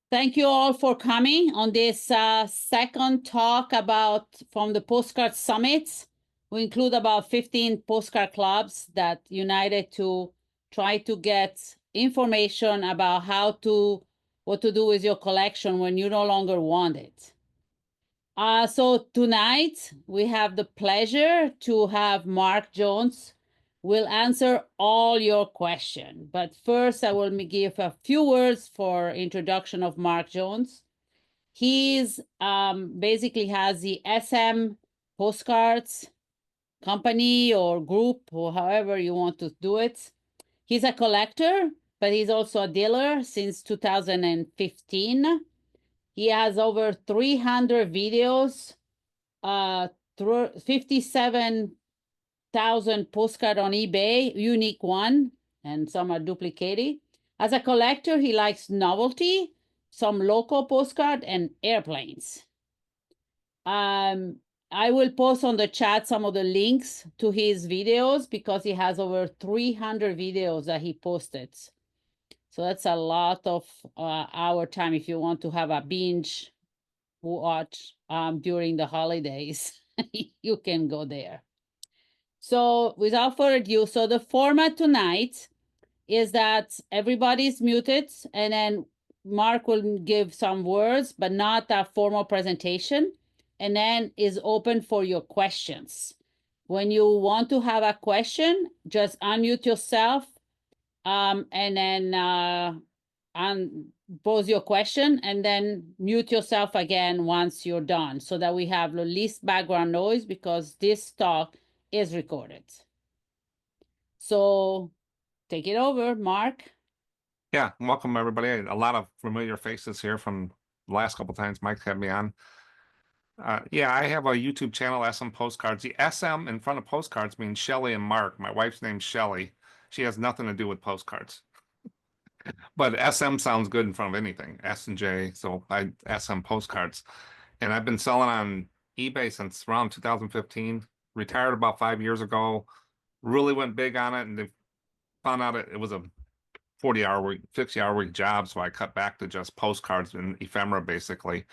Thank you all for coming on this second talk from the Postcard Summits. We include about 15 postcard clubs that united to try to get information about what to do with your collection when you no longer want it. So tonight we have the pleasure to have Mark Jones will answer all your questions. But first, I will give a few words for introduction of Mark Jones. He's basically has the SM Postcards company or group, or however you want to do it. He's a collector, but he's also a dealer since 2015. He has over 300 videos, 57,000 postcard on eBay, unique one, and some are duplicated. As a collector, he likes novelty, some local postcard, and airplanes. I will post on the chat some of the links to his videos because he has over 300 videos that he posted. So that's a lot of our time if you want to have a binge watch during the holidays. You can go there. So without further ado, so the format tonight is that everybody's muted and then Mark will give some words, but not a formal presentation, and then is open for your questions. When you want to have a question, just unmute yourself and then pose your question and then mute yourself again once you're done so that we have the least background noise because this talk is recorded. So take it over, Mark. Yeah, welcome everybody. A lot of familiar faces here from the last couple times Mike had me on. Yeah, I have a YouTube channel, SMPostacrds. The SM in front of postcards means Shelly and Mark. My wife's name's Shelly. She has nothing to do with postcards. But SM sounds good in front of anything, S and J. So I SM Postcards. And I've been selling on eBay since around 2015. Retired about 5 years ago. Really went big on it, and they found out it was a 40-hour week, 60-hour week job, so I cut back to just postcards and ephemera basically.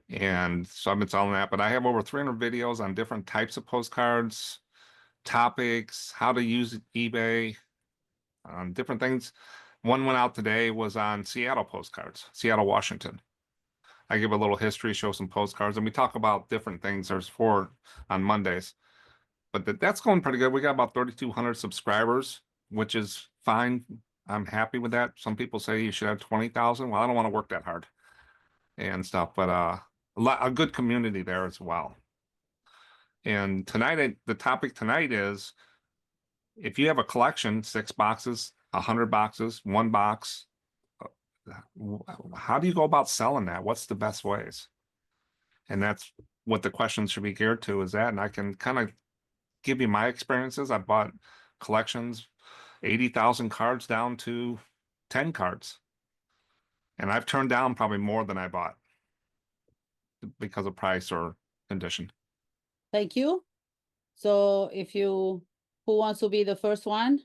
And so I've been selling that, but I have over 300 videos on different types of postcards, topics, how to use eBay, different things. One went out today was on Seattle postcards, Seattle, Washington. I give a little history, show some postcards, and we talk about different things. There's 4 on Mondays, but that's going pretty good. We got about 3,200 subscribers, which is fine. I'm happy with that. Some people say you should have 20,000. Well, I don't want to work that hard and stuff, but a good community there as well. And tonight, the topic tonight is if you have a collection, 6 boxes, 100 boxes, 1 box, how do you go about selling that? What's the best ways? And that's what the questions should be geared to, is that. And I can kind of give you my experiences. I bought collections, 80,000 cards down to 10 cards. And I've turned down probably more than I bought because of price or condition. Thank you. So who wants to be the first one?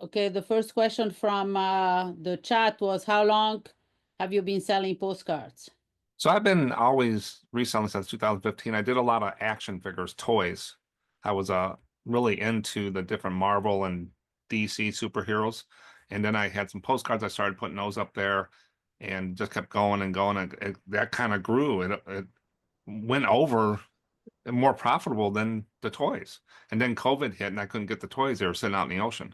Okay, the first question from the chat was, how long have you been selling postcards? So I've been always reselling since 2015. I did a lot of action figures, toys. I was really into the different Marvel and DC superheroes. And then I had some postcards. I started putting those up there and just kept going and going. And that kind of grew. It went over more profitable than the toys. And then COVID hit and I couldn't get the toys. They were sitting out in the ocean.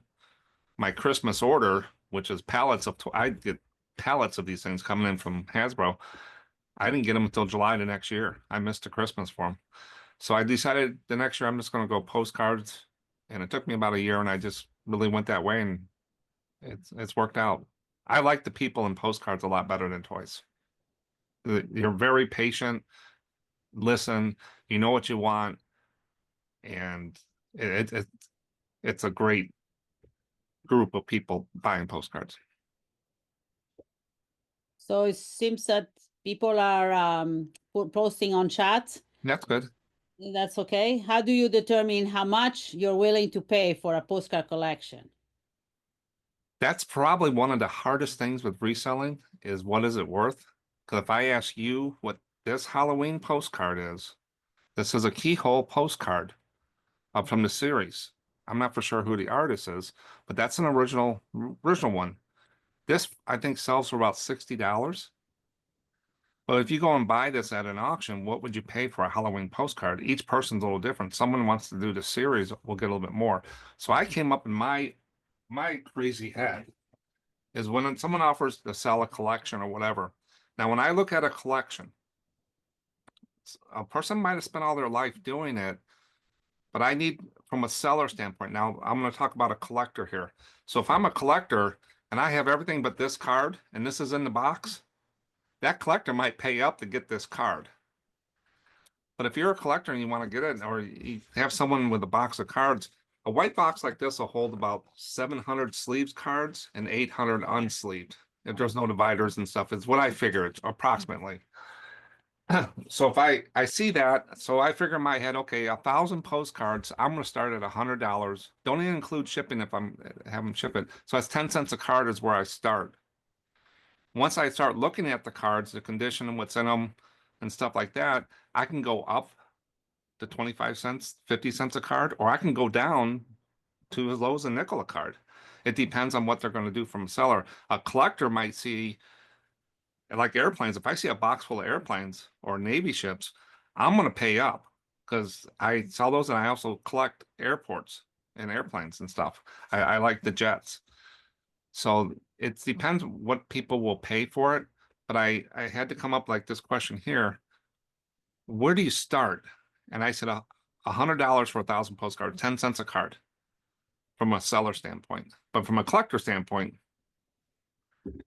My Christmas order, which is pallets of, I get pallets of these things coming in from Hasbro. I didn't get them until July the next year. I missed a Christmas for them. So I decided the next year I'm just going to go postcards. And it took me about a year and I just really went that way and it's worked out. I like the people in postcards a lot better than toys. You're very patient, listen, you know what you want, and it's a great group of people buying postcards. So it seems that people are posting on chat. That's good. That's okay. How do you determine how much you're willing to pay for a postcard collection? That's probably one of the hardest things with reselling is what is it worth? Because if I ask you what this Halloween postcard is, this is a keyhole postcard from the series. I'm not for sure who the artist is, but that's an original one. This I think sells for about $60. But if you go and buy this at an auction, what would you pay for a Halloween postcard? Each person's a little different. Someone wants to do the series, will get a little bit more. So I came up in my crazy head is when someone offers to sell a collection or whatever. Now, when I look at a collection, a person might have spent all their life doing it, but I need from a seller standpoint. Now, I'm going to talk about a collector here. So if I'm a collector and I have everything but this card and this is in the box, that collector might pay up to get this card. But if you're a collector and you want to get it, or you have someone with a box of cards, a white box like this will hold about 700 sleeves cards and 800 unsleeved. If there's no dividers and stuff, it's what I figured approximately. So if I see that, so I figure in my head, okay, 1,000 postcards, I'm going to start at $100. Don't even include shipping if I'm having ship it. So that's 10 cents a card is where I start. Once I start looking at the cards, the condition and what's in them and stuff like that, I can go up to 25 cents, 50 cents a card, or I can go down to as low as a nickel a card. It depends on what they're going to do from a seller. A collector might see, like airplanes, if I see a box full of airplanes or Navy ships, I'm going to pay up because I sell those and I also collect airports and airplanes and stuff. I like the jets. So it depends what people will pay for it. But I had to come up like this question here. Where do you start? And I said $100 for 1,000 postcards, 10 cents a card from a seller standpoint. But from a collector standpoint,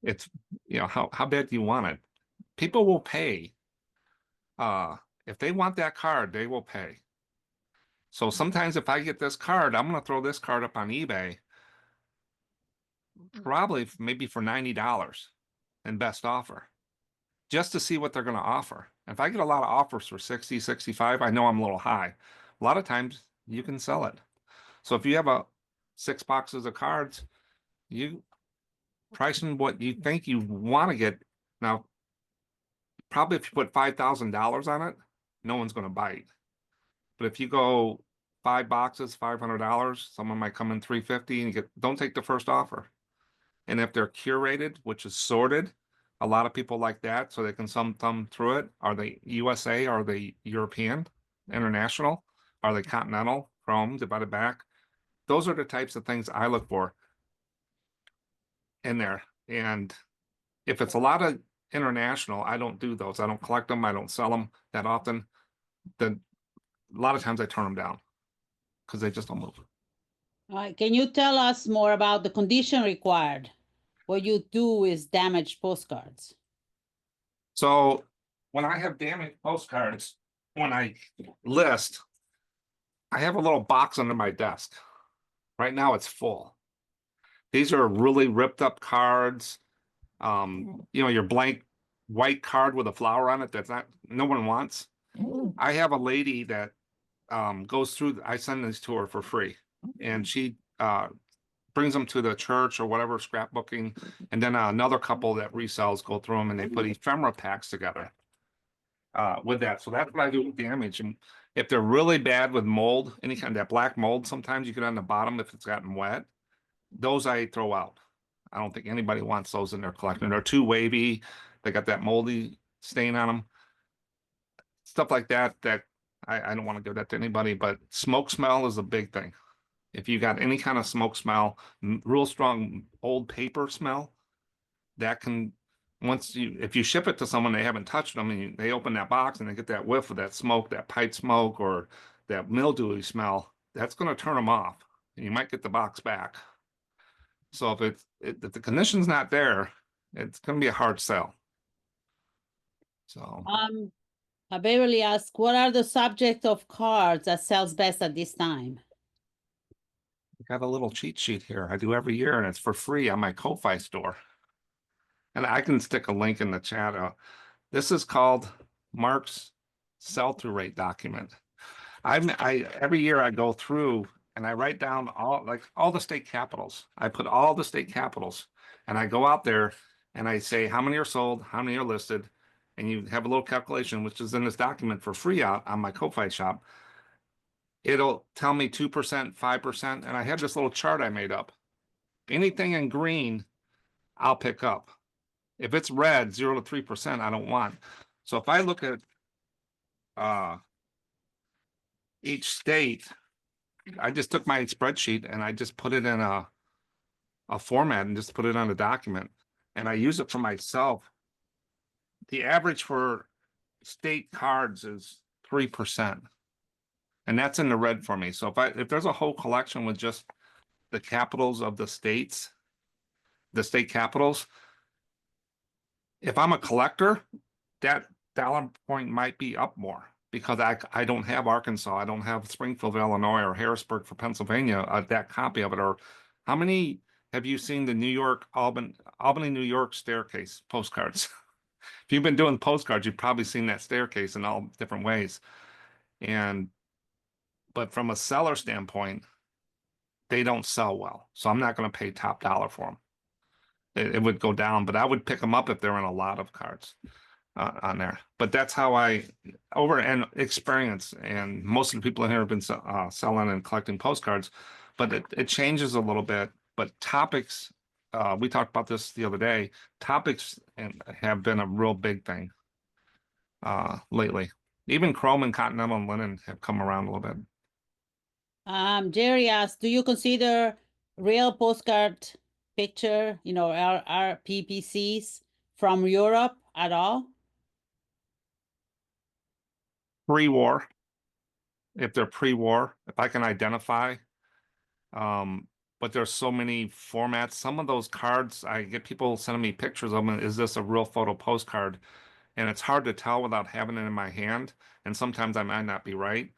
it's, you know, how bad do you want it? People will pay. If they want that card, they will pay. So sometimes if I get this card, I'm going to throw this card up on eBay, probably maybe for $90 and best offer, just to see what they're going to offer. If I get a lot of offers for 60, 65, I know I'm a little high. A lot of times you can sell it. So if you have 6 boxes of cards, you pricing what you think you want to get. Now, probably if you put $5,000 on it, no one's going to bite. But if you go 5 boxes, $500, someone might come in $350 and don't take the first offer. And if they're curated, which is sorted, a lot of people like that, so they can thumb through it. Are they USA? Are they European, international? Are they continental, chrome, divided back? Those are the types of things I look for in there. And if it's a lot of international, I don't do those. I don't collect them. I don't sell them that often. Then a lot of times I turn them down because they just don't move. All right. Can you tell us more about the condition required? What you do is damage postcards. So when I have damaged postcards, when I list, I have a little box under my desk. Right now it's full. These are really ripped up cards. You know, your blank white card with a flower on it that's no one wants. I have a lady that goes through, I send these to her for free, and she brings them to the church or whatever, scrapbooking, and then another couple that resells go through them and they put ephemera packs together with that. So that's what I do with damage. And if they're really bad with mold, any kind of that black mold, sometimes you get on the bottom if it's gotten wet, those I throw out. I don't think anybody wants those in their collection. They're too wavy. They got that moldy stain on them. Stuff like that, I don't want to give that to anybody, but smoke smell is a big thing. If you got any kind of smoke smell, real strong old paper smell, that can, if you ship it to someone, they haven't touched them, and they open that box and they get that whiff of that smoke, that pipe smoke, or that mildewy smell, that's going to turn them off. And you might get the box back. So if the condition's not there, it's going to be a hard sell. So Beverly asked, what are the subject of cards that sells best at this time? I got a little cheat sheet here I do every year, and it's for free on my Ko-Fi store. And I can stick a link in the chat. This is called Mark's sell-through rate document. Every year I go through and I write down all the state capitals. I put all the state capitals, and I go out there and I say how many are sold, how many are listed, and you have a little calculation, which is in this document for free out on my Ko-Fi shop. It'll tell me 2%, 5%, and I have this little chart I made up. Anything in green, I'll pick up. If it's red, 0 to 3%, I don't want. So if I look at each state, I just took my spreadsheet and I just put it in a format and just put it on a document, and I use it for myself. The average for state cards is 3%, and that's in the red for me. So if there's a whole collection with just the capitals of the states, the state capitals, if I'm a collector, that dollar point might be up more because I don't have Arkansas, I don't have Springfield, Illinois, or Harrisburg for Pennsylvania, that copy of it. Or how many have you seen the New York Albany, New York staircase postcards? If you've been doing postcards, you've probably seen that staircase in all different ways. But from a seller standpoint, they don't sell well, so I'm not going to pay top dollar for them. It would go down, but I would pick them up if they're in a lot of cards on there. But that's how I over and experience. And most of the people in here have been selling and collecting postcards, but it changes a little bit. But topics, we talked about this the other day. Topics have been a real big thing lately. Even chrome and continental and linen have come around a little bit. Jerry asked, do you consider real postcard picture, our PPCs from Europe at all? Pre-war, if they're pre-war, if I can identify. But there's so many formats. Some of those cards, I get people sending me pictures of them. Is this a real photo postcard? And it's hard to tell without having it in my hand. And sometimes I might not be right.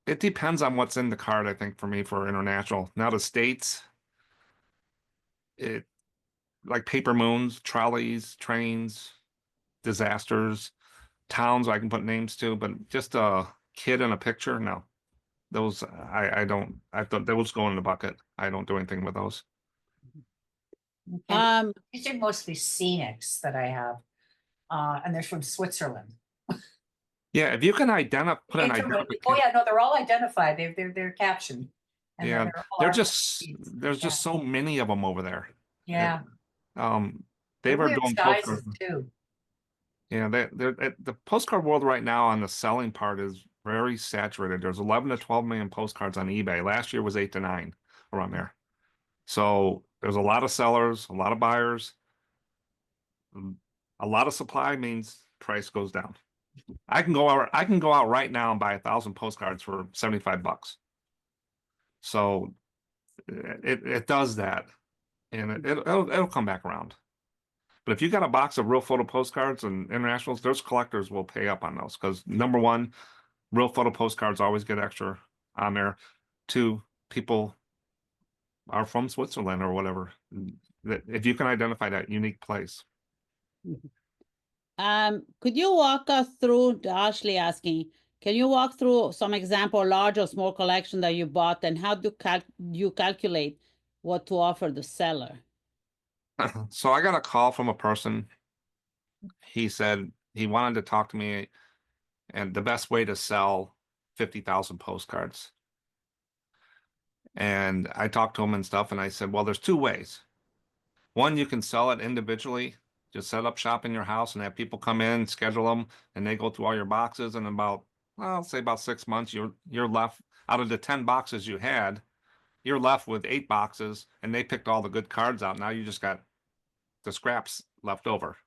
It depends on what's in the card, I think, for me, for international. Now the States, like paper moons, trolleys, trains, disasters, towns I can put names to, but just a kid in a picture, no. Those I thought those go in the bucket. I don't do anything with those. These are mostly scenics that I have, and they're from Switzerland. Yeah, if you can put an identification. Oh yeah, no, they're all identified. They're captioned. And Yeah, there's just so many of them over there. Yeah. They were doing sizes too. Yeah, the postcard world right now on the selling part is very saturated. There's 11 to 12 million postcards on eBay. Last year was 8 to 9 around there. So there's a lot of sellers, a lot of buyers. A lot of supply means price goes down. I can go out right now and buy 1,000 postcards for $75. So it does that, and it'll come back around. But if you got a box of real photo postcards and internationals, those collectors will pay up on those because number one, real photo postcards always get extra on there. Two, people are from Switzerland or whatever. If you can identify that unique place. Could you walk us through, Ashley asking, can you walk through some example, large or small collection that you bought, and how do you calculate what to offer the seller? So I got a call from a person. He said he wanted to talk to me and the best way to sell 50,000 postcards. And I talked to him and stuff, and I said, well, there's two ways. One, you can sell it individually. Just set up shop in your house and have people come in, schedule them, and they go through all your boxes. And I'll say about 6 months, you're left out of the 10 boxes you had, you're left with 8 boxes, and they picked all the good cards out. Now you just got the scraps left over.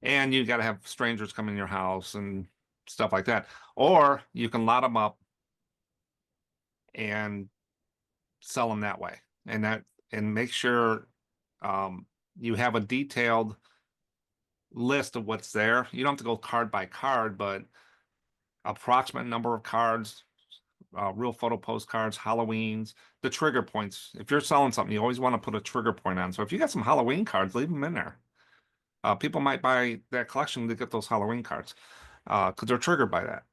And you got to have strangers come in your house and stuff like that. Or you can lot them up and sell them that way. And make sure you have a detailed list of what's there. You don't have to go card by card, but approximate number of cards, real photo postcards, Halloweens, the trigger points. If you're selling something, you always want to put a trigger point on. So if you got some Halloween cards, leave them in there. People might buy that collection to get those Halloween cards because they're triggered by that.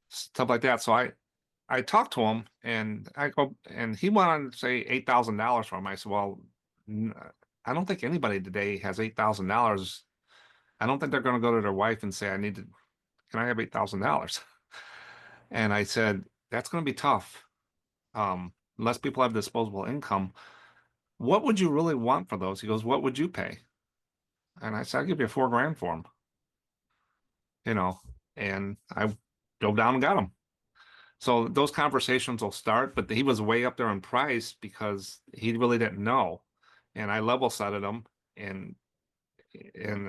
stuff like that. So I talked to him and I go, and he went on to say $8,000 for him. I said, well, I don't think anybody today has $8,000. I don't think they're going to go to their wife and say, can I have $8,000? And I said, that's going to be tough. Unless people have disposable income. What would you really want for those? He goes, what would you pay? And I said, I'll give you $4,000 for them. You know, and I drove down and got them. So those conversations will start, but he was way up there in price because he really didn't know. And I level setted him, and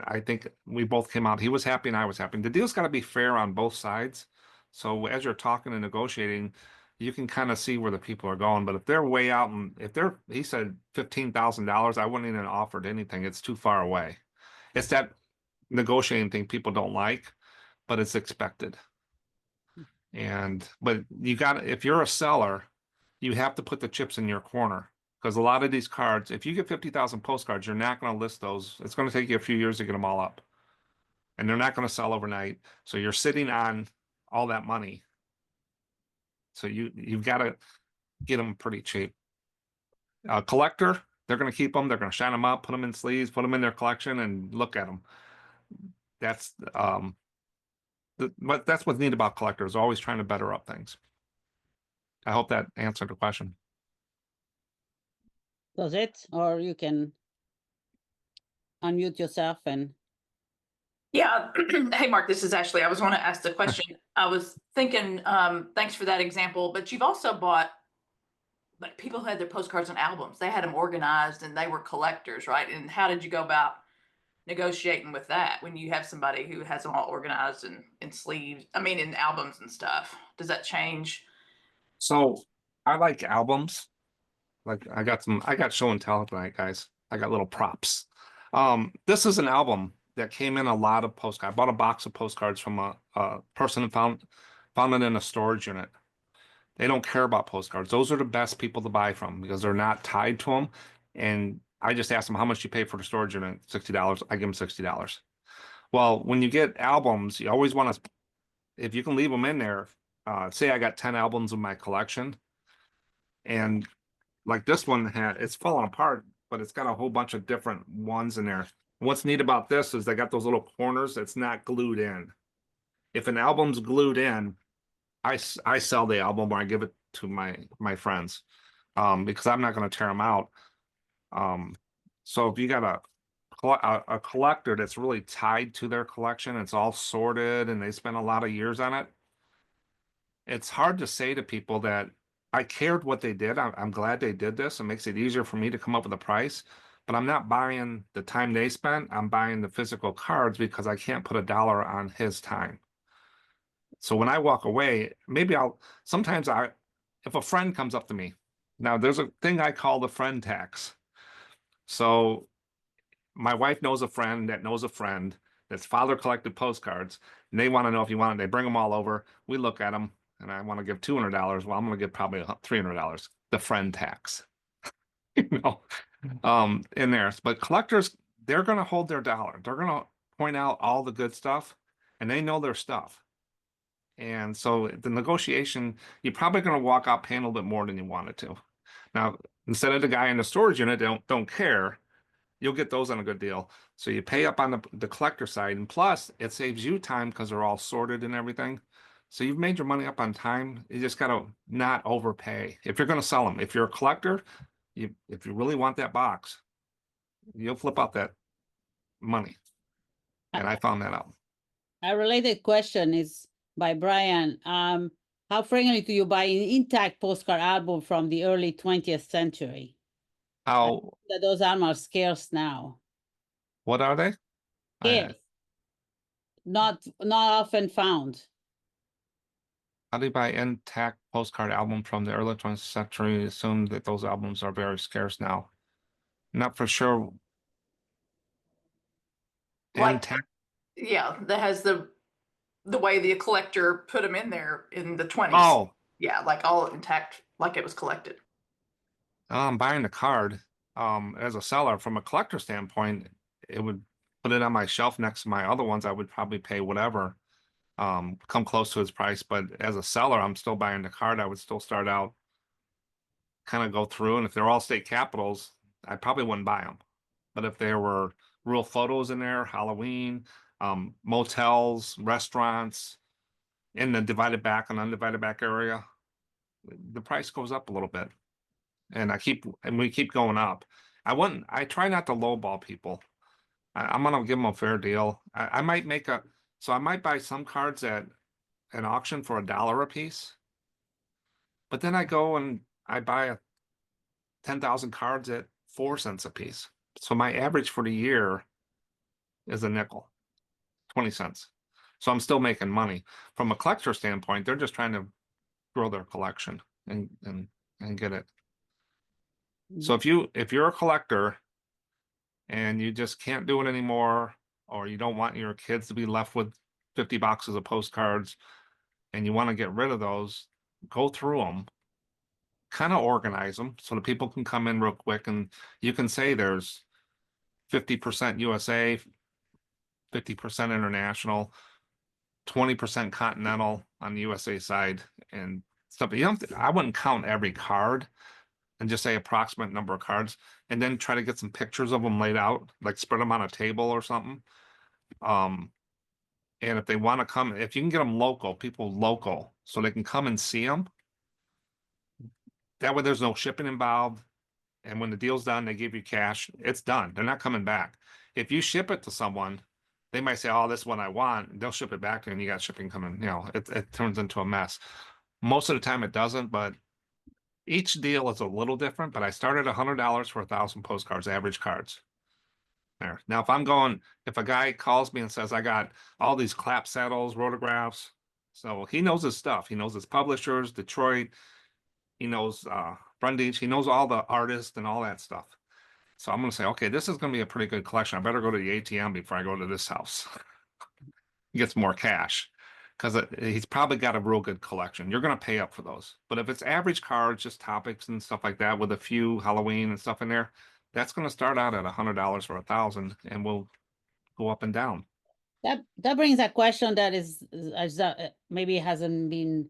I think we both came out. He was happy and I was happy. The deal's got to be fair on both sides. So as you're talking and negotiating, you can kind of see where the people are going. But if they're way out, and he said $15,000, I wouldn't even offered anything. It's too far away. It's that negotiating thing people don't like, but it's expected. But you got, if you're a seller, you have to put the chips in your corner, because a lot of these cards, if you get 50,000 postcards, you're not going to list those. It's going to take you a few years to get them all up, and they're not going to sell overnight. So you're sitting on all that money. So you've got to get them pretty cheap. Collector, they're going to keep them. They're going to shine them up, put them in sleeves, put them in their collection, and look at them. That's but that's what's neat about collectors, always trying to better up things. I hope that answered the question. Does it? Or you can unmute yourself and. Yeah. Hey, Mark, this is Ashley. I was want to ask the question. I was thinking, thanks for that example, but you've also bought, like, people who had their postcards and albums. They had them organized and they were collectors, right? And how did you go about negotiating with that when you have somebody who has them all organized and in sleeves, in albums and stuff? Does that change? So I like albums. Like I got show and tell tonight, guys. I got little props. This is an album that came in a lot of postcards. I bought a box of postcards from a person who found it in a storage unit. They don't care about postcards. Those are the best people to buy from because they're not tied to them. And I just asked them, how much you pay for the storage unit? $60. I give them $60. Well, when you get albums, you always want to, if you can leave them in there, say I got 10 albums in my collection, and like this one it's falling apart, but it's got a whole bunch of different ones in there. What's neat about this is they got those little corners that's not glued in. If an album's glued in, I sell the album or I give it to my friends, because I'm not going to tear them out. So if you got a collector that's really tied to their collection, it's all sorted and they spend a lot of years on it, it's hard to say to people that I cared what they did. I'm glad they did this. It makes it easier for me to come up with a price, but I'm not buying the time they spent. I'm buying the physical cards because I can't put $1 on his time. So when I walk away, maybe if a friend comes up to me, now there's a thing I call the friend tax. So my wife knows a friend that knows a friend that's father collected postcards, and they want to know if you want it. They bring them all over. We look at them, and I want to give $200. Well, I'm going to give probably $300. The friend tax, in there. But collectors, they're going to hold their dollar. They're going to point out all the good stuff, and they know their stuff. And so the negotiation, you're probably going to walk out paying a little bit more than you wanted to. Now, instead of the guy in the storage unit don't care, you'll get those on a good deal. So you pay up on the collector side, and plus it saves you time because they're all sorted and everything. So you've made your money up on time. You just got to not overpay if you're going to sell them. If you're a collector, if you really want that box, you'll flip out that money. And I found that out. A related question is by Brian. How frequently do you buy an intact postcard album from the early 20th century? Those albums are scarce now. What are they? Scarce. Not often found. How do you buy intact postcard album from the early 20th century? Assume that those albums are very scarce now. Not for sure. Intact. Yeah, that has the way the collector put them in there in the 20s. Oh, yeah, like all intact, like it was collected. I'm buying the card. As a seller, from a collector standpoint, it would put it on my shelf next to my other ones. I would probably pay whatever. come close to his price. But as a seller, I'm still buying the card. I would still start out, kind of go through, and if they're all state capitals, I probably wouldn't buy them. But if there were real photos in there, Halloween, motels, restaurants, in the divided back and undivided back area, the price goes up a little bit. And we keep going up. I try not to lowball people. I'm gonna give them a fair deal. I might I might buy some cards at an auction for $1 a piece. But then I go and I buy 10,000 cards at 4 cents a piece. So my average for the year is a nickel, 20 cents. So I'm still making money. From a collector standpoint, they're just trying to grow their collection and get it. So if you're a collector and you just can't do it anymore, or you don't want your kids to be left with 50 boxes of postcards and you want to get rid of those, go through them, kind of organize them so that people can come in real quick, and you can say there's 50% USA, 50% international, 20% continental on the USA side and stuff. You don't I wouldn't count every card and just say approximate number of cards, and then try to get some pictures of them laid out, like spread them on a table or something. And if they want to come, if you can get them local, people local, so they can come and see them. That way there's no shipping involved. And when the deal's done, they give you cash. It's done. They're not coming back. If you ship it to someone, they might say, oh, this is what I want. They'll ship it back to you and you got shipping coming. It turns into a mess. Most of the time it doesn't, but each deal is a little different. But I started $100 for 1,000 postcards, average cards. There. Now, if a guy calls me and says, I got all these clap saddles, rotographs, so he knows his stuff. He knows his publishers, Detroit. He knows Brundage. He knows all the artists and all that stuff. So I'm going to say, okay, this is going to be a pretty good collection. I better go to the ATM before I go to this house. He gets more cash because he's probably got a real good collection. You're going to pay up for those. But if it's average cards, just topics and stuff like that with a few Halloween and stuff in there, that's going to start out at $100 for 1,000, and we'll go up and down. That brings a question that maybe hasn't been.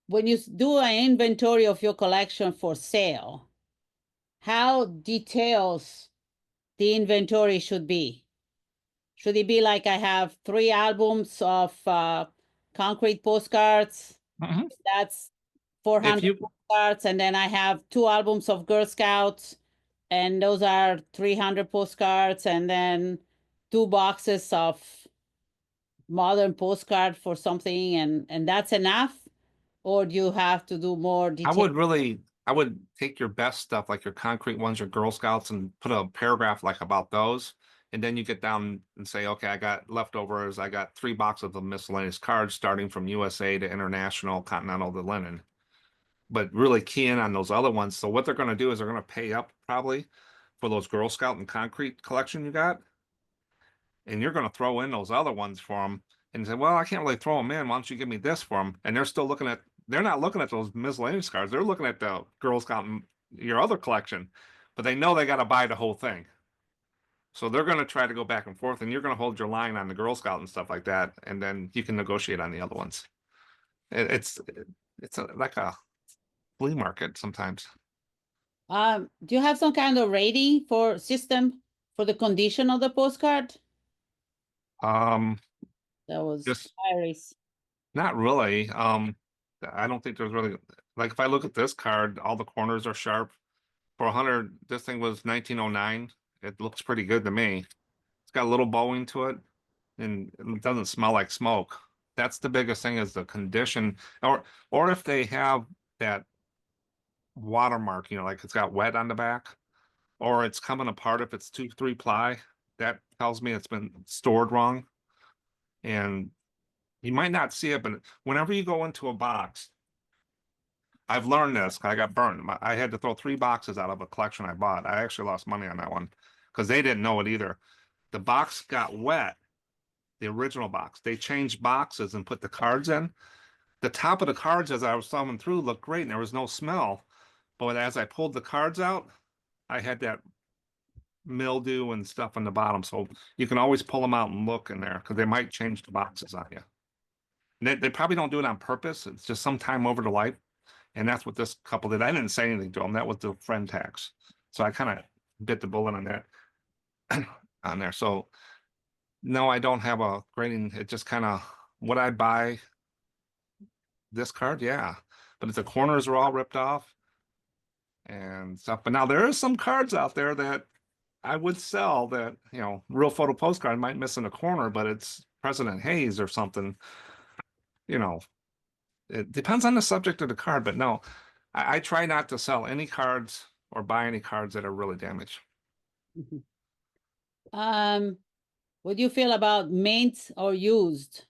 When you do an inventory of your collection for sale, how details the inventory should be? Should it be like I have 3 albums of concrete postcards? Mhm. That's 400 postcards, and then I have 2 albums of Girl Scouts, and those are 300 postcards, and then 2 boxes of modern postcard for something, and that's enough? Or do you have to do more detail? I would take your best stuff, like your concrete ones, your Girl Scouts, and put a paragraph like about those. And then you get down and say, okay, I got leftovers. I got 3 boxes of miscellaneous cards starting from USA to international, continental to linen. But really key in on those other ones. So what they're going to do is they're going to pay up probably for those Girl Scout and concrete collection you got. And you're going to throw in those other ones for them and say, well, I can't really throw them in. Why don't you give me this for them? And they're not looking at those miscellaneous cards. They're looking at the Girl Scout and your other collection, but they know they got to buy the whole thing. So they're going to try to go back and forth, and you're going to hold your line on the Girl Scout and stuff like that. And then you can negotiate on the other ones. It's like a flea market sometimes. Do you have some kind of rating for system for the condition of the postcard? That was just Iris. Not really. I don't think there's really, like, if I look at this card, all the corners are sharp. For 100, this thing was 1909. It looks pretty good to me. It's got a little bowing to it, and it doesn't smell like smoke. That's the biggest thing, is the condition, or if they have that watermark, like it's got wet on the back, or it's coming apart if it's 2-3 ply. That tells me it's been stored wrong. And you might not see it, but whenever you go into a box, I've learned this. I got burned. I had to throw 3 boxes out of a collection I bought. I actually lost money on that one because they didn't know it either. The box got wet, the original box. They changed boxes and put the cards in. The top of the cards, as I was thumbing through, looked great, and there was no smell. But as I pulled the cards out, I had that mildew and stuff on the bottom. So you can always pull them out and look in there because they might change the boxes on you. They probably don't do it on purpose. It's just some time over the life. And that's what this couple did. I didn't say anything to them. That was the friend tax. So I kind of bit the bullet on that on there. So no, I don't have a grading. It just kind of, would I buy this card? Yeah. But if the corners are all ripped off and stuff. But now there are some cards out there that I would sell that, you know, real photo postcard might miss in a corner, but it's President Hayes or something, you know. It depends on the subject of the card, but no, I try not to sell any cards or buy any cards that are really damaged. What do you feel about mint or used?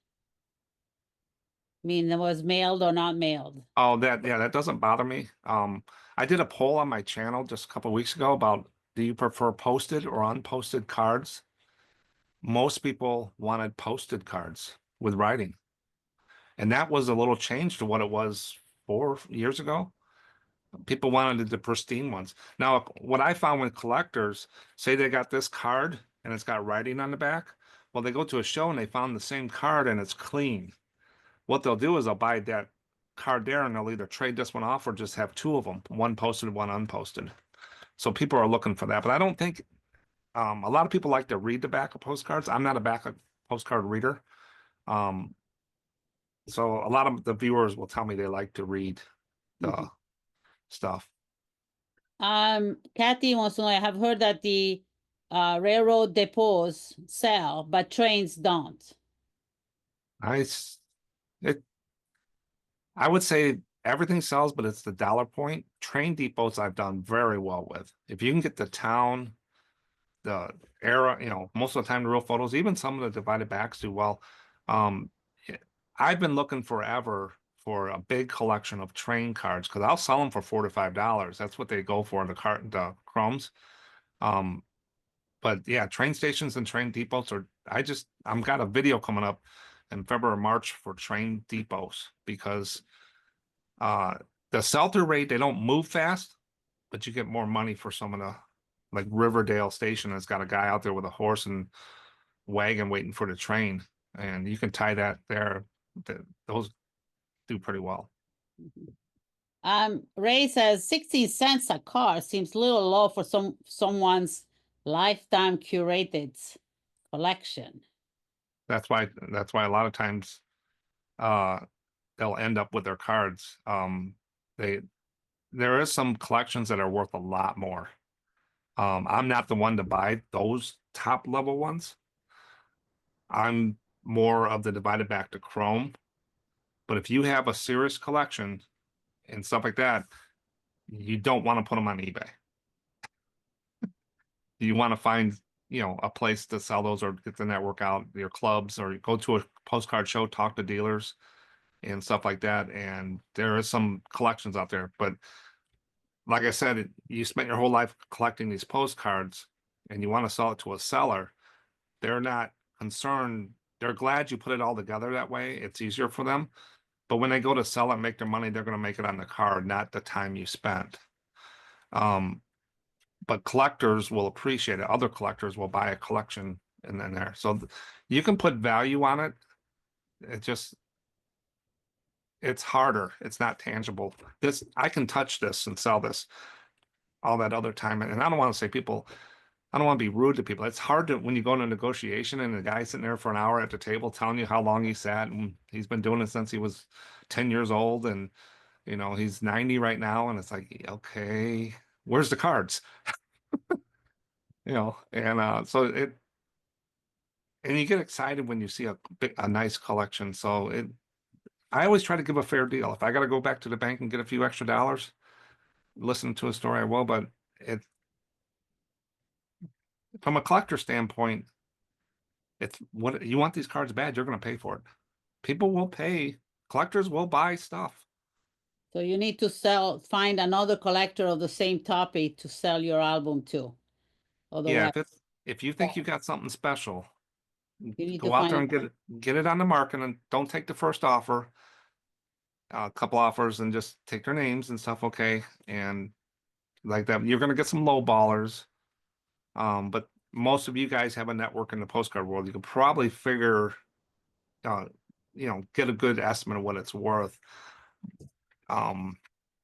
I mean, it was mailed or not mailed? Oh, that doesn't bother me. I did a poll on my channel just a couple of weeks ago about, do you prefer posted or unposted cards? Most people wanted posted cards with writing. And that was a little change to what it was 4 years ago. People wanted the pristine ones. Now, what I found with collectors, say they got this card and it's got writing on the back. Well, they go to a show and they found the same card and it's clean. What they'll do is they'll buy that card there and they'll either trade this one off or just have two of them, one posted, one unposted. So people are looking for that. But I don't think a lot of people like to read the back of postcards. I'm not a back of postcard reader. So a lot of the viewers will tell me they like to read the stuff. Kathy wants to know, I have heard that the railroad depots sell, but trains don't. I would say everything sells, but it's the dollar point. Train depots I've done very well with. If you can get the town, the era, you know, most of the time the real photos, even some of the divided backs do well. I've been looking forever for a big collection of train cards because I'll sell them for $4 to $5. That's what they go for in the chromes. But yeah, train stations and train depots are. I'm got a video coming up in February or March for train depots because the sell-through rate, they don't move fast, but you get more money for some of the, like Riverdale Station has got a guy out there with a horse and wagon waiting for the train, and you can tie that there. Those do pretty well. Ray says 16 cents a card seems a little low for someone's lifetime curated collection. That's why a lot of times they'll end up with their cards. There is some collections that are worth a lot more. I'm not the one to buy those top level ones. I'm more of the divided back to chrome. But if you have a serious collection and stuff like that, you don't want to put them on eBay. You want to find, you know, a place to sell those or get the network out, your clubs, or go to a postcard show, talk to dealers and stuff like that. And there is some collections out there. But like I said, you spent your whole life collecting these postcards and you want to sell it to a seller. They're not concerned. They're glad you put it all together that way. It's easier for them. But when they go to sell it and make their money, they're going to make it on the card, not the time you spent. But collectors will appreciate it. Other collectors will buy a collection and then there. So you can put value on it. It's harder. It's not tangible. I can touch this and sell this all that other time. And I don't want to say I don't want to be rude to people. It's hard to, when you go into negotiation and the guy's sitting there for an hour at the table telling you how long he sat and he's been doing it since he was 10 years old and, you know, he's 90 right now. And it's like, okay, where's the cards? You know, and and you get excited when you see a nice collection. So I always try to give a fair deal. If I got to go back to the bank and get a few extra dollars, listen to a story, I will, but from a collector standpoint, it's what you want these cards bad, you're going to pay for it. People will pay. Collectors will buy stuff. So you need to find another collector of the same topic to sell your album to. Otherwise, yeah, if you think you got something special, you need go out there and get it on the market and don't take the first offer. A couple offers and just take their names and stuff, okay? And like that, you're going to get some low ballers. But most of you guys have a network in the postcard world. You could probably figure get a good estimate of what it's worth.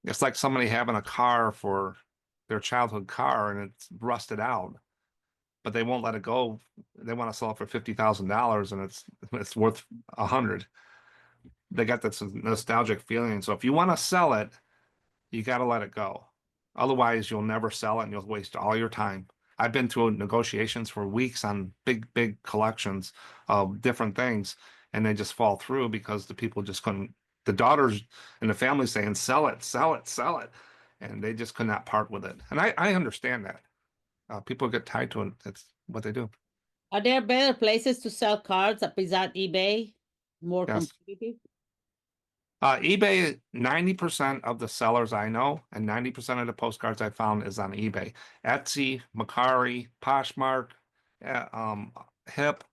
It's like somebody having a car for their childhood car and it's rusted out, but they won't let it go. They want to sell it for $50,000 and it's worth 100. They got this nostalgic feeling. So if you want to sell it, you got to let it go. Otherwise, you'll never sell it and you'll waste all your time. I've been through negotiations for weeks on big collections of different things, and they just fall through because the people just couldn't. The daughters and the family saying, sell it, sell it, sell it. And they just could not part with it. And I understand that. People get tied to it. That's what they do. Are there better places to sell cards besides eBay? More Yes. competitive? eBay, 90% of the sellers I know and 90% of the postcards I found is on eBay. Etsy, Macari, Poshmark, Hip,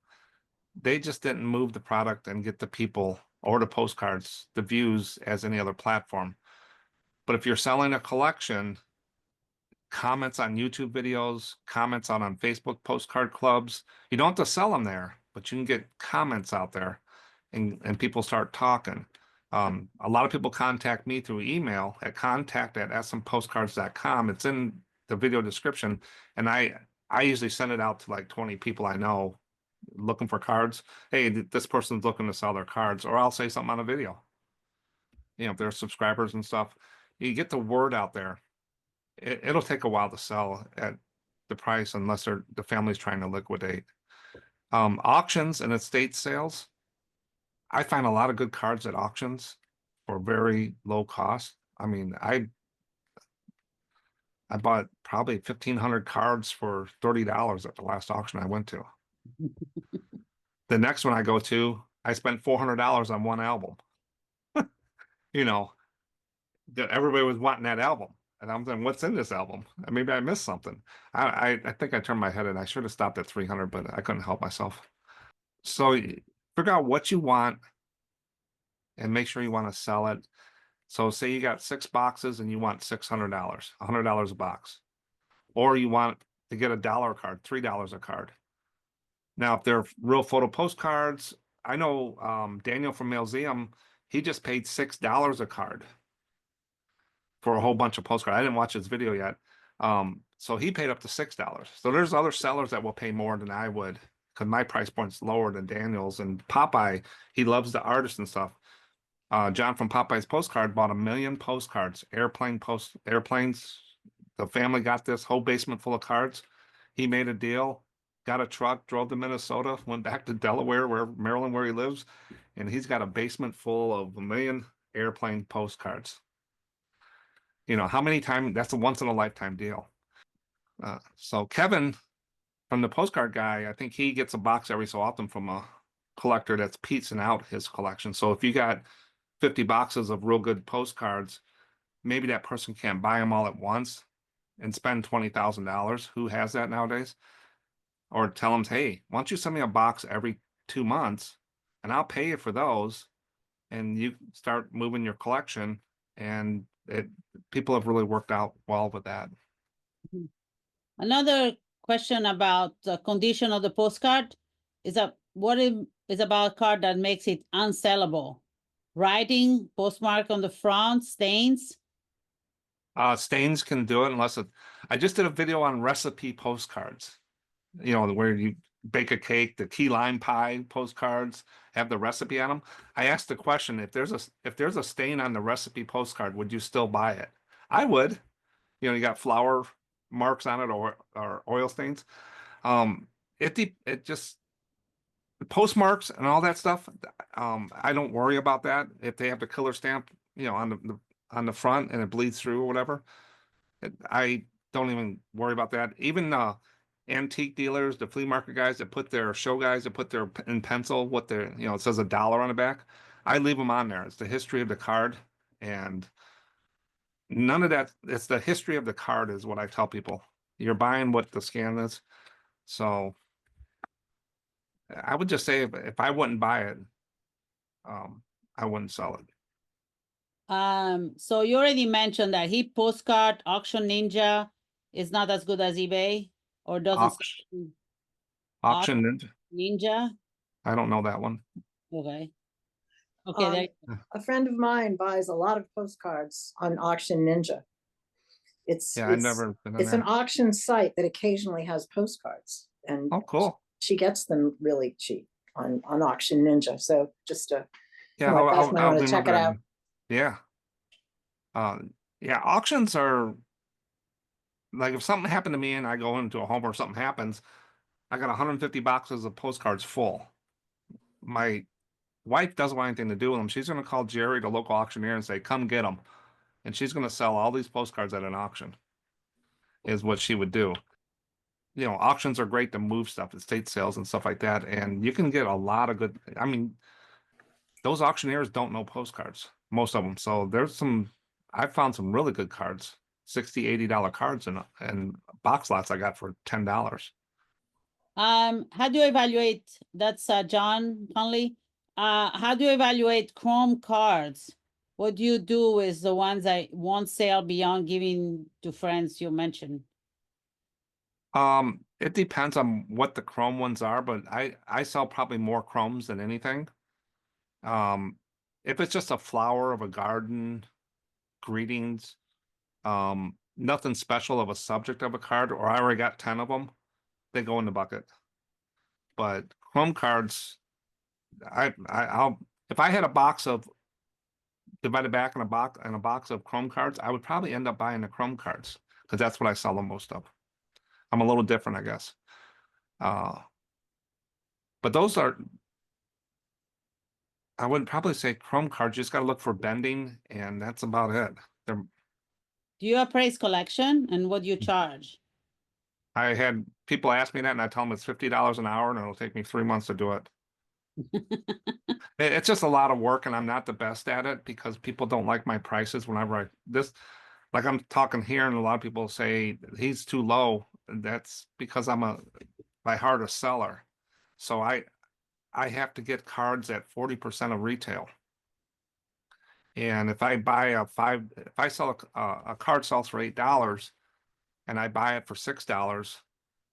they just didn't move the product and get the people or the postcards, the views as any other platform. But if you're selling a collection, comments on YouTube videos, comments on Facebook postcard clubs, you don't have to sell them there, but you can get comments out there and people start talking. A lot of people contact me through email at contact@SMPostacrds.com. It's in the video description. And I usually send it out to like 20 people I know looking for cards. Hey, this person's looking to sell their cards, or I'll say something on a video. If they're subscribers and stuff, you get the word out there. It'll take a while to sell at the price unless the family's trying to liquidate. Auctions and estate sales. I find a lot of good cards at auctions for very low cost. I mean, I bought probably 1,500 cards for $30 at the last auction I went to. The next one I go to, I spent $400 on one album. Everybody was wanting that album. And I'm thinking, what's in this album? And maybe I missed something. I think I turned my head and I should have stopped at 300, but I couldn't help myself. So figure out what you want and make sure you want to sell it. So say you got 6 boxes and you want $600, $100 a box. Or you want to get $1 card, $3 a card. Now, if they're real photo postcards, I know Daniel from Mailseum, he just paid $6 a card for a whole bunch of postcards. I didn't watch his video yet. So he paid up to $6. So there's other sellers that will pay more than I would because my price point's lower than Daniel's. And Popeye, he loves the artists and stuff. John from Popeye's Postcard bought 1 million postcards, airplanes. The family got this whole basement full of cards. He made a deal, got a truck, drove to Minnesota, went back to Delaware, Maryland, where he lives, and he's got a basement full of 1 million airplane postcards. How many times? That's a once in a lifetime deal. So Kevin from the Postcard Guy, I think he gets a box every so often from a collector that's piecing out his collection. So if you got 50 boxes of real good postcards, maybe that person can't buy them all at once and spend $20,000. Who has that nowadays? Or tell them, hey, why don't you send me a box every 2 months and I'll pay you for those, and you start moving your collection. And people have really worked out well with that. Another question about the condition of the postcard is what is about a card that makes it unsellable? Writing, postmark on the front, stains? Stains can do it unless I just did a video on recipe postcards, where you bake a cake, the key lime pie postcards have the recipe on them. I asked the question, if there's a stain on the recipe postcard, would you still buy it? I would. You got flour marks on it or oil stains. It just postmarks and all that stuff. I don't worry about that. If they have the killer stamp, on the front and it bleeds through or whatever, I don't even worry about that. Even antique dealers, the flea market guys that put their in pencil what their it says $1 on the back, I leave them on there. It's the history of the card, and none of that. It's the history of the card is what I tell people. You're buying what the scan is. So I would just say if I wouldn't buy it, I wouldn't sell it. So you already mentioned that Postcard, AuctionNinja is not as good as eBay, or doesn't AuctionNinja. Ninja? I don't know that one. Okay. Okay, there, A friend of mine buys a lot of postcards on AuctionNinja. Yeah, I've never been in It's an there. auction site that occasionally has postcards, and Oh, cool. she gets them really cheap on AuctionNinja. So just Yeah, my guys might I'll want to check it remember out. Yeah. Yeah, auctions are like if something happened to me and I go into a home or something happens, I got 150 boxes of postcards full. My wife doesn't want anything to do with them. She's going to call Jerry, the local auctioneer, and say, "Come get them." And she's going to sell all these postcards at an auction, is what she would do. You know, auctions are great to move stuff, estate sales and stuff like that. And you can get a lot of good, I mean, those auctioneers don't know postcards, most of them. So I found some really good cards, $60, $80 cards and box lots I got for $10. how do you evaluate, that's John Conley. How do you evaluate Chrome cards? What do you do with the ones that won't sell beyond giving to friends you mentioned? It depends on what the chrome ones are, but I sell probably more chromes than anything. If it's just a flower of a garden, greetings, nothing special of a subject of a card, or I already got 10 of them, they go in the bucket. But chrome cards, I'll if I had a box of divided back in a box of chrome cards, I would probably end up buying the chrome cards because that's what I sell the most of. I'm a little different, I guess. But those are, I would probably say chrome cards. You just got to look for bending, and that's about it. They're, Do you appraise collection and what do you charge? I had people ask me that, and I tell them it's $50 an hour, and it'll take me 3 months to do it. It's just a lot of work, and I'm not the best at it because people don't like my prices whenever like I'm talking here, and a lot of people say he's too low. That's because I'm by heart a seller. So I have to get cards at 40% of retail. And if I buy if I sell a card sells for $8 and I buy it for $6,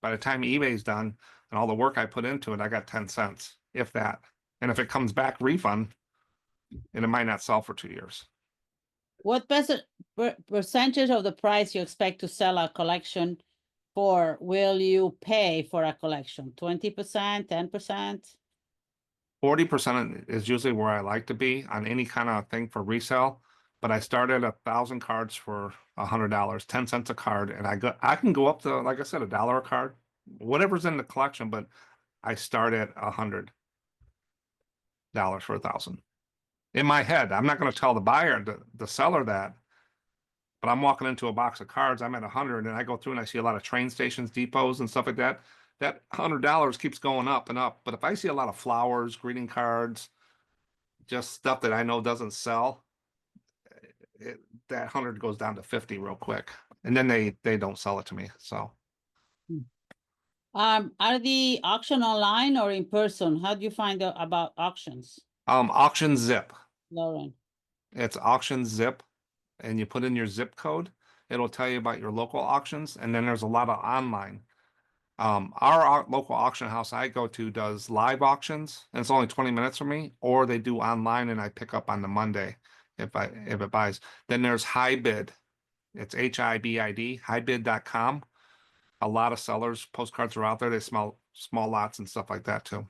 by the time eBay's done and all the work I put into it, I got 10 cents, if that. And if it comes back refund, and it might not sell for 2 years. What percentage of the price you expect to sell a collection for will you pay for a collection? 20%, 10%? 40% is usually where I like to be on any kind of thing for resale. But I started 1,000 cards for $100, 10 cents a card, and I can go up to, like I said, $1 a card, whatever's in the collection. But I start at $100 for 1,000. In my head, I'm not going to tell the buyer, the seller that, but I'm walking into a box of cards. I'm at 100, and I go through and I see a lot of train stations, depots, and stuff like that. That $100 keeps going up and up. But if I see a lot of flowers, greeting cards, just stuff that I know doesn't sell, that 100 goes down to 50 real quick, and then they don't sell it to me. So Are the auction online or in person? How do you find out about auctions, AuctionZip. Lauren? It's AuctionZip, and you put in your zip code. It'll tell you about your local auctions, and then there's a lot of online. Our local auction house I go to does live auctions, and it's only 20 minutes from me, or they do online and I pick up on the Monday if it buys. Then there's HiBid. It's HIBID, HiBid.com. A lot of sellers, postcards are out there. They small lots and stuff like that too.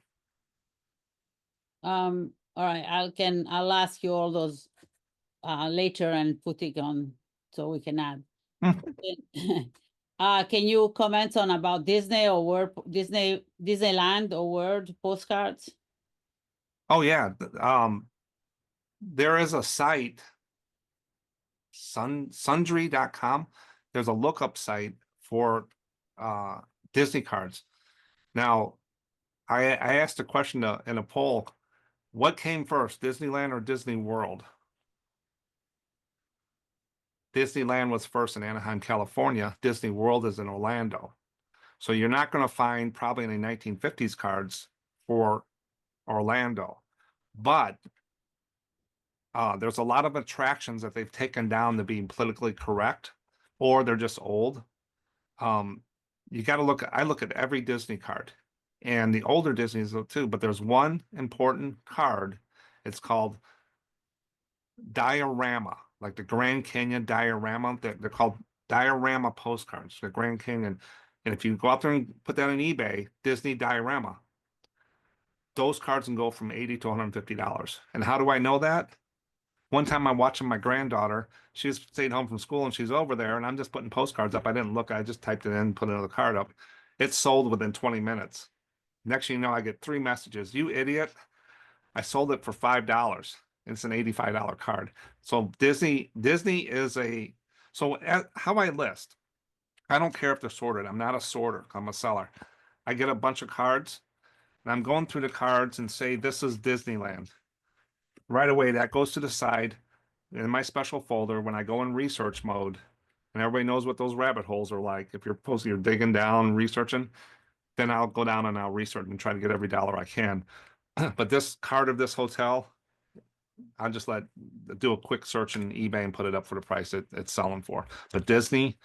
All right, I'll ask you all those later and put it on so we can add. Can you comment on about Disney or Disneyland or World postcards? Oh yeah. There is a site, sundry.com. There's a lookup site for Disney cards. Now, I asked a question in a poll, what came first, Disneyland or Disney World? Disneyland was first in Anaheim, California. Disney World is in Orlando. So you're not going to find probably any 1950s cards for Orlando. But there's a lot of attractions that they've taken down to being politically correct, or they're just old. You got to I look at every Disney card, and the older Disney's too, but there's one important card. It's called diorama, like the Grand Canyon diorama. They're called diorama postcards, the Grand Canyon. And if you go out there and put that on eBay, Disney diorama, those cards can go from $80 to $150. And how do I know that? One time I'm watching my granddaughter. She's staying home from school and she's over there, and I'm just putting postcards up. I didn't look. I just typed it in, put another card up. It sold within 20 minutes. Next thing you know, I get 3 messages. You idiot. I sold it for $5. It's an $85 card. So Disney is how I list. I don't care if they're sorted. I'm not a sorter. I'm a seller. I get a bunch of cards and I'm going through the cards and say, this is Disneyland. Right away, that goes to the side in my special folder when I go in research mode, and everybody knows what those rabbit holes are like. If you're digging down, researching, then I'll go down and I'll research and try to get every dollar I can. But this card of this hotel, I'll just do a quick search in eBay and put it up for the price it's selling for. But Disneyland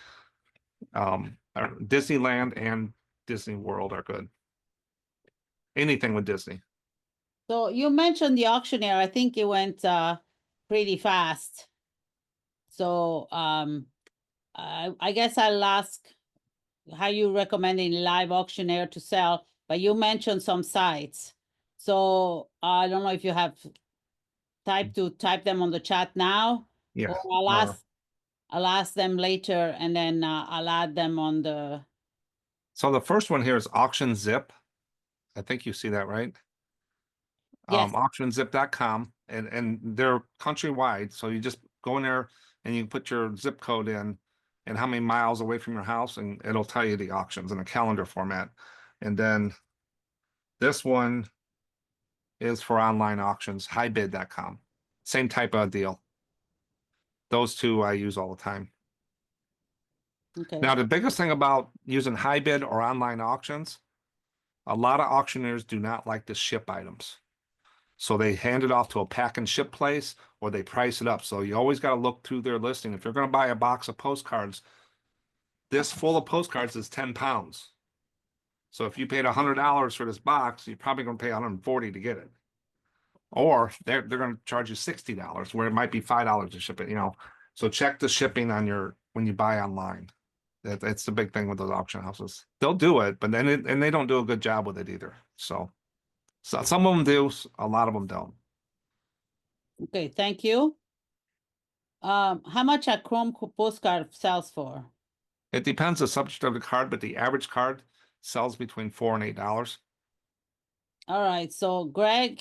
and Disney World are good. Anything with Disney. So you mentioned the auctioneer. I think it went pretty fast. So I guess I'll ask how you recommending live auctioneer to sell, but you mentioned some sites. So I don't know if you have type them on the chat now. Yeah. Or I'll ask them later, and then I'll add them on the. So the first one here is AuctionZip. I think you see that, right? Yes. AuctionZip.com, and they're countrywide. So you just go in there and you put your zip code in and how many miles away from your house, and it'll tell you the auctions in a calendar format. And then this one is for online auctions, HiBid.com. Same type of deal. Those two I use all the time. Okay. Now, the biggest thing about using HiBid or online auctions, a lot of auctioneers do not like to ship items. So they hand it off to a pack and ship place, or they price it up. So you always got to look through their listing. If you're going to buy a box of postcards, this full of postcards is 10 pounds. So if you paid $100 for this box, you're probably going to pay $140 to get it. Or they're going to charge you $60, where it might be $5 to ship it, So check the shipping when you buy online. That's the big thing with those auction houses. They'll do it, but then they don't do a good job with it either. So some of them do, a lot of them don't. Okay, thank you. How much a Chrome postcard sells for? It depends the subject of the card, but the average card sells between $4 and $8. All right, so Greg,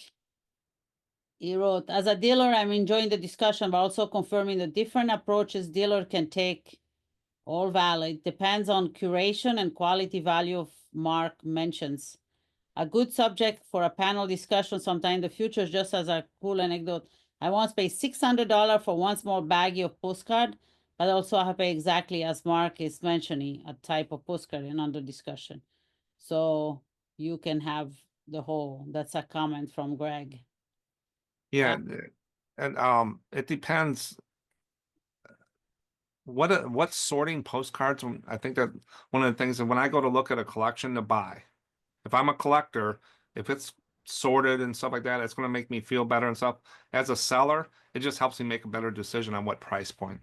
he wrote, as a dealer, I'm enjoying the discussion, but also confirming the different approaches dealer can take, all valid, depends on curation and quality value of Mark mentions. A good subject for a panel discussion sometime in the future, just as a cool anecdote. I once paid $600 for one small baggie of postcard, but also I pay exactly as Mark is mentioning, a type of postcard and under discussion. So you can have the whole, that's a comment from Greg. Yeah, and it depends. What's sorting postcards? I think that one of the things that when I go to look at a collection to buy, if I'm a collector, if it's sorted and stuff like that, it's going to make me feel better and stuff. As a seller, it just helps me make a better decision on what price point.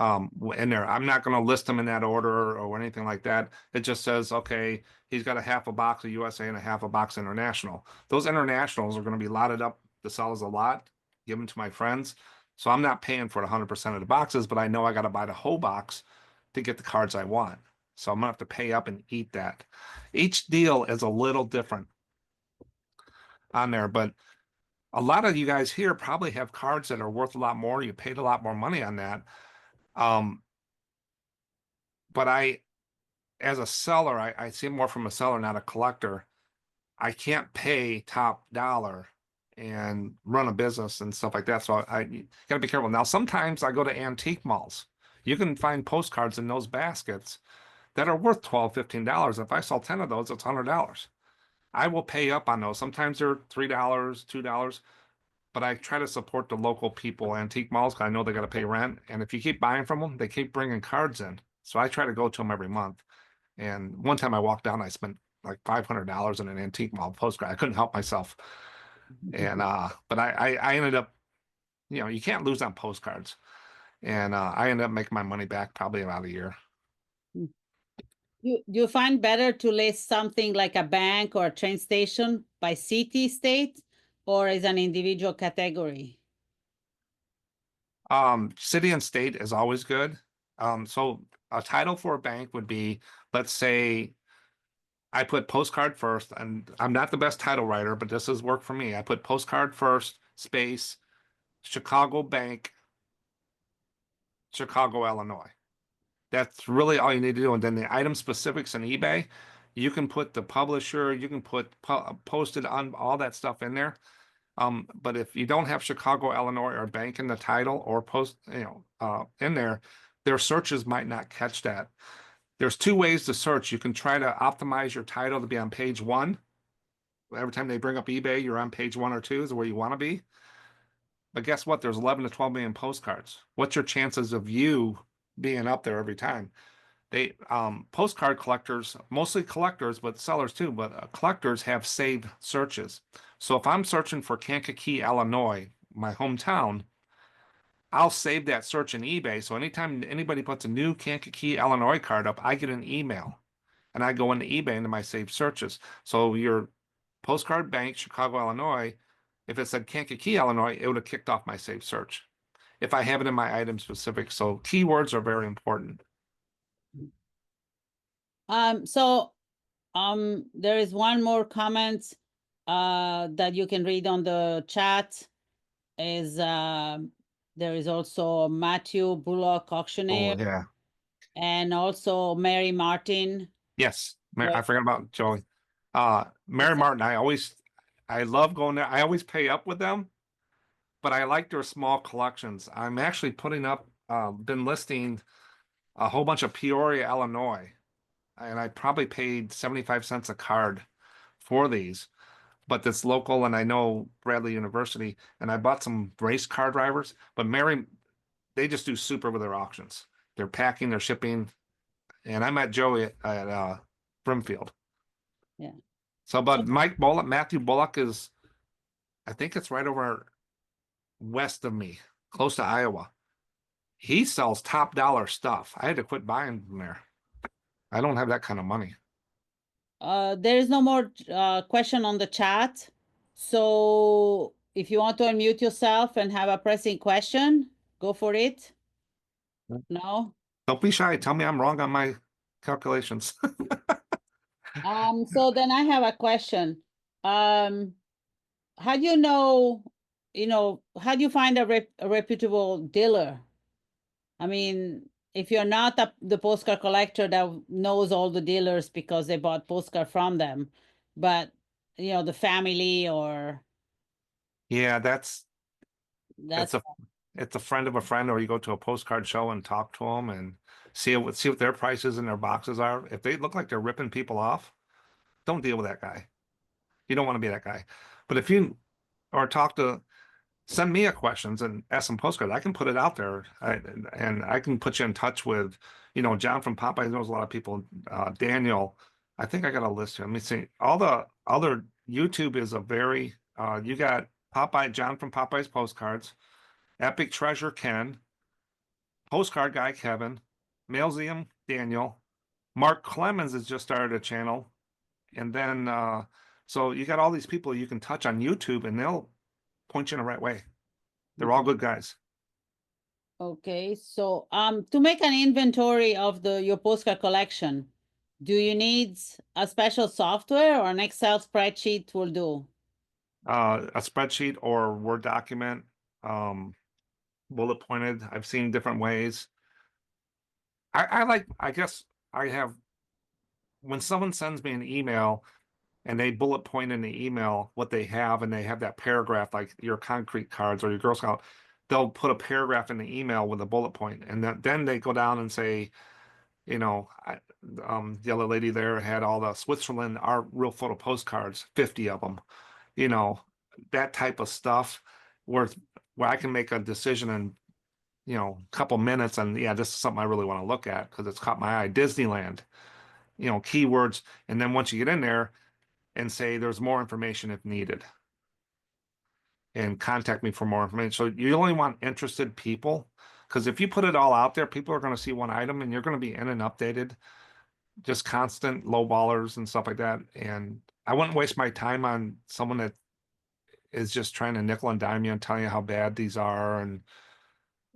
In there, I'm not going to list them in that order or anything like that. It just says, okay, he's got a half a box of USA and a half a box international. Those internationals are going to be lotted up to sell as a lot, given to my friends. So I'm not paying for 100% of the boxes, but I know I got to buy the whole box to get the cards I want. So I'm gonna have to pay up and eat that. Each deal is a little different on there, but a lot of you guys here probably have cards that are worth a lot more. You paid a lot more money on that. But as a seller, I see it more from a seller, not a collector. I can't pay top dollar and run a business and stuff like that. So I gotta be careful. Now, sometimes I go to antique malls. You can find postcards in those baskets that are worth $12, $15. If I sell 10 of those, it's $100. I will pay up on those. Sometimes they're $3, $2, but I try to support the local people, antique malls, because I know they got to pay rent. And if you keep buying from them, they keep bringing cards in. So I try to go to them every month. And one time I walked down, I spent like $500 in an antique mall postcard. I couldn't help myself. And but I ended up you know, you can't lose on postcards. And I ended up making my money back probably about a year. You find better to list something like a bank or a train station by city, state, or as an individual category? City and state is always good. So a title for a bank would be, let's say I put postcard first, and I'm not the best title writer, but this has worked for me. I put postcard first, space, Chicago Bank, Chicago, Illinois. That's really all you need to do. And then the item specifics in eBay, you can put the publisher, you can put posted on all that stuff in there. But if you don't have Chicago, Illinois, or bank in the title or post, in there, their searches might not catch that. There's two ways to search. You can try to optimize your title to be on page 1. Every time they bring up eBay, you're on page 1 or 2 is where you want to be. But guess what? There's 11 to 12 million postcards. What's your chances of you being up there every time? They postcard collectors, mostly collectors, but sellers too, but collectors have saved searches. So if I'm searching for Kankakee, Illinois, my hometown, I'll save that search in eBay. So anytime anybody puts a new Kankakee, Illinois card up, I get an email and I go into eBay into my saved searches. So your postcard bank, Chicago, Illinois, if it said Kankakee, Illinois, it would have kicked off my saved search if I have it in my item specific. So keywords are very important. There is one more comment that you can read on the chat. Is there is also Matthew Bullock, auctioneer, Oh, yeah. and also Mary Martin. Yes. Yeah. I forgot about Joey. Mary Martin, I love going there. I always pay up with them, but I like their small collections. I'm actually putting up, been listing a whole bunch of Peoria, Illinois, and I probably paid 75 cents a card for these, but it's local and I know Bradley University, and I bought some race car drivers, but they just do super with their auctions. They're packing, they're shipping, and I met Joey at Brimfield. Yeah. So, but Matthew Bullock is, I think it's right over west of me, close to Iowa. He sells top dollar stuff. I had to quit buying from there. I don't have that kind of money. There is no more question on the chat. So if you want to unmute yourself and have a pressing question, go for it. No? Don't be shy. Tell me I'm wrong on my calculations. So then I have a question. How do you know, how do you find a reputable dealer? I mean, if you're not the postcard collector that knows all the dealers because they bought postcard from them, but the family or Yeah, that's it's a friend of a friend, or you go to a postcard show and talk to them and see what their prices and their boxes are. If they look like they're ripping people off, don't deal with that guy. You don't want to be that guy. But if you or send me a questions and ask some postcard, I can put it out there, and I can put you in touch with, John from Popeyes knows a lot of people. Daniel, I think I got a list here. Let me see. All the other YouTube is a very you got John from Popeyes Postcards, Epic Treasure Ken, Postcard Guy Kevin, Mailseum Daniel, Mark Clemens has just started a channel, and then so you got all these people you can touch on YouTube, and they'll point you in the right way. They're all good guys. okay. So to make an inventory of your postcard collection, do you need a special software or an Excel spreadsheet will do? A spreadsheet or Word document, bullet pointed. I've seen different ways. I guess I have, when someone sends me an email and they bullet point in the email what they have, and they have that paragraph, like your concrete cards or your Girl Scout, they'll put a paragraph in the email with a bullet point, and then they go down and say, the other lady there had all the Switzerland art real photo postcards, 50 of them, that type of stuff where I can make a decision in, a couple minutes, and yeah, this is something I really want to look at because it's caught my eye. Disneyland, keywords, and then once you get in there and say there's more information if needed. and contact me for more information. So you only want interested people, because if you put it all out there, people are going to see one item and you're going to be in and updated, just constant low ballers and stuff like that. And I wouldn't waste my time on someone that is just trying to nickel and dime you and tell you how bad these are. And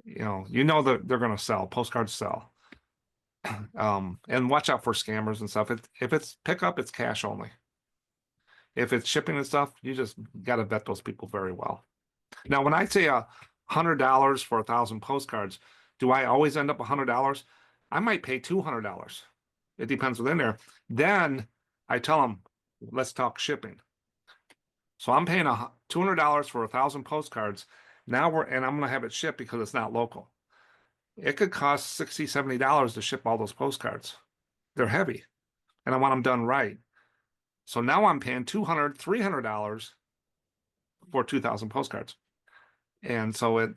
that they're going to sell. Postcards sell. And watch out for scammers and stuff. If it's pickup, it's cash only. If it's shipping and stuff, you just got to vet those people very well. Now, when I say $100 for 1,000 postcards, do I always end up $100? I might pay $200. It depends within there. Then I tell them, let's talk shipping. So I'm paying $200 for 1,000 postcards. Now I'm going to have it shipped because it's not local. It could cost $60, $70 to ship all those postcards. They're heavy, and I want them done right. So now I'm paying $200, $300 for 2,000 postcards. And so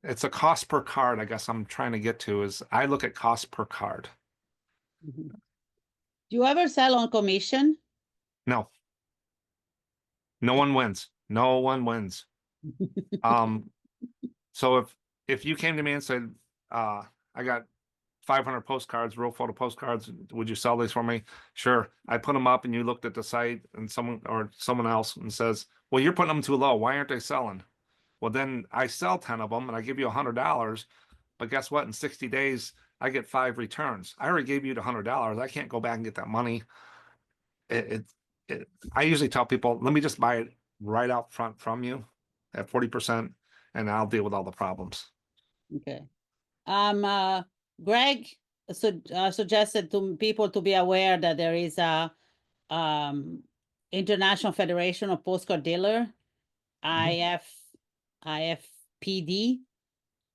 it's a cost per card. I guess I'm trying to get to is I look at cost per card. Do you ever sell on commission? No. No one wins. No one wins. So if you came to me and said, I got 500 postcards, real photo postcards, would you sell these for me? Sure. I put them up and you looked at the site and someone else and says, well, you're putting them too low. Why aren't they selling? Well, then I sell 10 of them and I give you $100. But guess what? In 60 days, I get 5 returns. I already gave you the $100. I can't go back and get that money. I usually tell people, let me just buy it right out front from you at 40%, and I'll deal with all the problems. Okay. Greg suggested to people to be aware that there is a International Federation of Postcard Dealer, IFPD,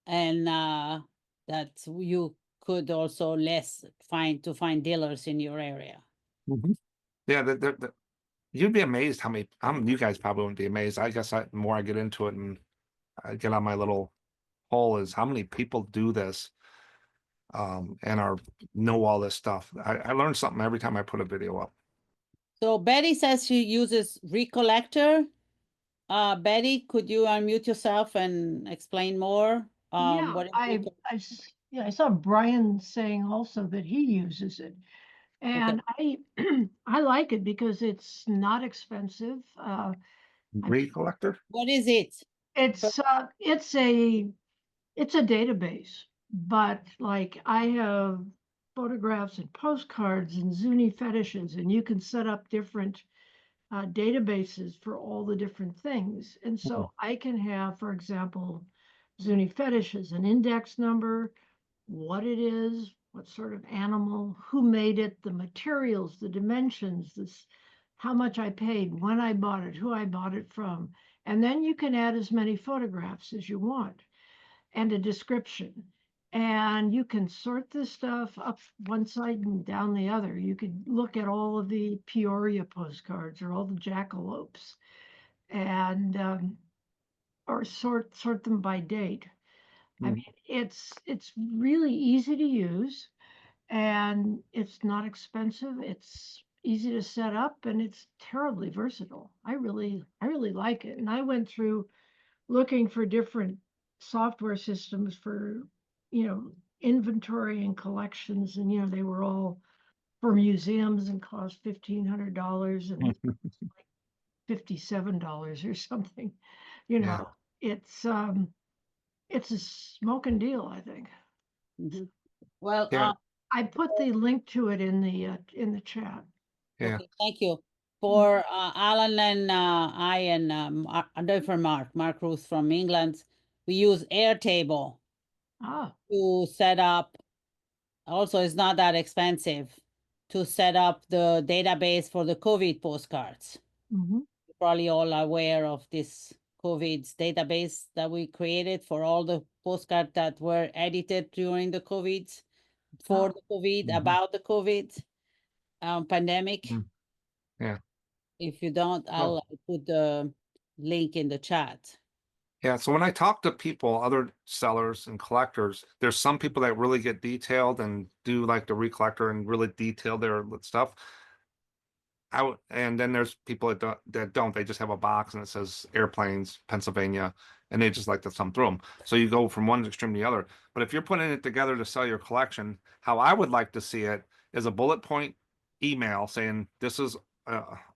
and that you could also find dealers in your area. Yeah, you'd be amazed how many. You guys probably wouldn't be amazed. I guess the more I get into it and I get on my little hole is how many people do this, and know all this stuff. I learn something every time I put a video up. So Betty says she uses Recollector. Betty, could you unmute yourself and explain more? Yeah, What is I saw Brian saying also that he uses it. And I like it because it's not expensive. Recollector? What is it? It's a database, but like I have photographs and postcards and Zuni fetishes, and you can set up different databases for all the different things. And so I can have, for example, Zuni fetishes, an index number, what it is, what sort of animal, who made it, the materials, the dimensions, how much I paid, when I bought it, who I bought it from. And then you can add as many photographs as you want and a description. And you can sort this stuff up one side and down the other. You could look at all of the Peoria postcards or all the jackalopes and or sort them by date. I mean, it's really easy to use and it's not expensive. It's easy to set up and it's terribly versatile. I really like it. And I went through looking for different software systems for, inventory and collections. And, they were all for museums and cost $1,500 and $57 or something. It's a smoking deal, I think. Well, Yeah. I put the link to it in the chat. Yeah. okay, thank you. For Alan and I and I'm doing for Mark Ruth from England, we use Airtable to set up. Also, it's not that expensive to set up the database for the COVID postcards. Mhm. You're probably all aware of this COVID's database that we created for all the postcards that were edited during the COVID, for the COVID, about the COVID pandemic. Yeah. If you don't, I'll put the link in the chat. Yeah, so when I talk to people, other sellers and collectors, there's some people that really get detailed and do like the Recollector and really detail their stuff. and then there's people that don't, they just have a box and it says airplanes, Pennsylvania, and they just like to thumb through them. So you go from one extreme to the other. But if you're putting it together to sell your collection, how I would like to see it is a bullet point email saying, this is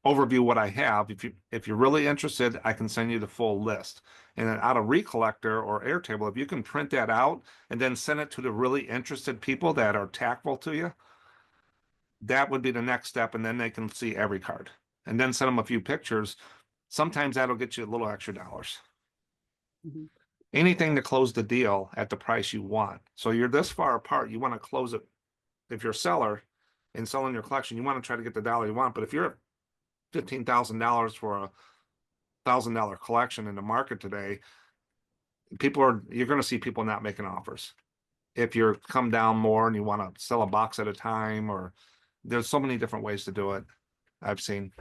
overview what I have. If you're really interested, I can send you the full list. And then out of Recollector or Airtable, if you can print that out and then send it to the really interested people that are tactful to you, that would be the next step. And then they can see every card and then send them a few pictures. Sometimes that'll get you a little extra dollars. Mhm. Anything to close the deal at the price you want. So you're this far apart, you want to close it. If you're a seller and selling your collection, you want to try to get the dollar you want. But if you're at $15,000 for a $1,000 collection in the market today, you're going to see people not making offers. If you're come down more and you want to sell a box at a time, or there's so many different ways to do it. I've seen.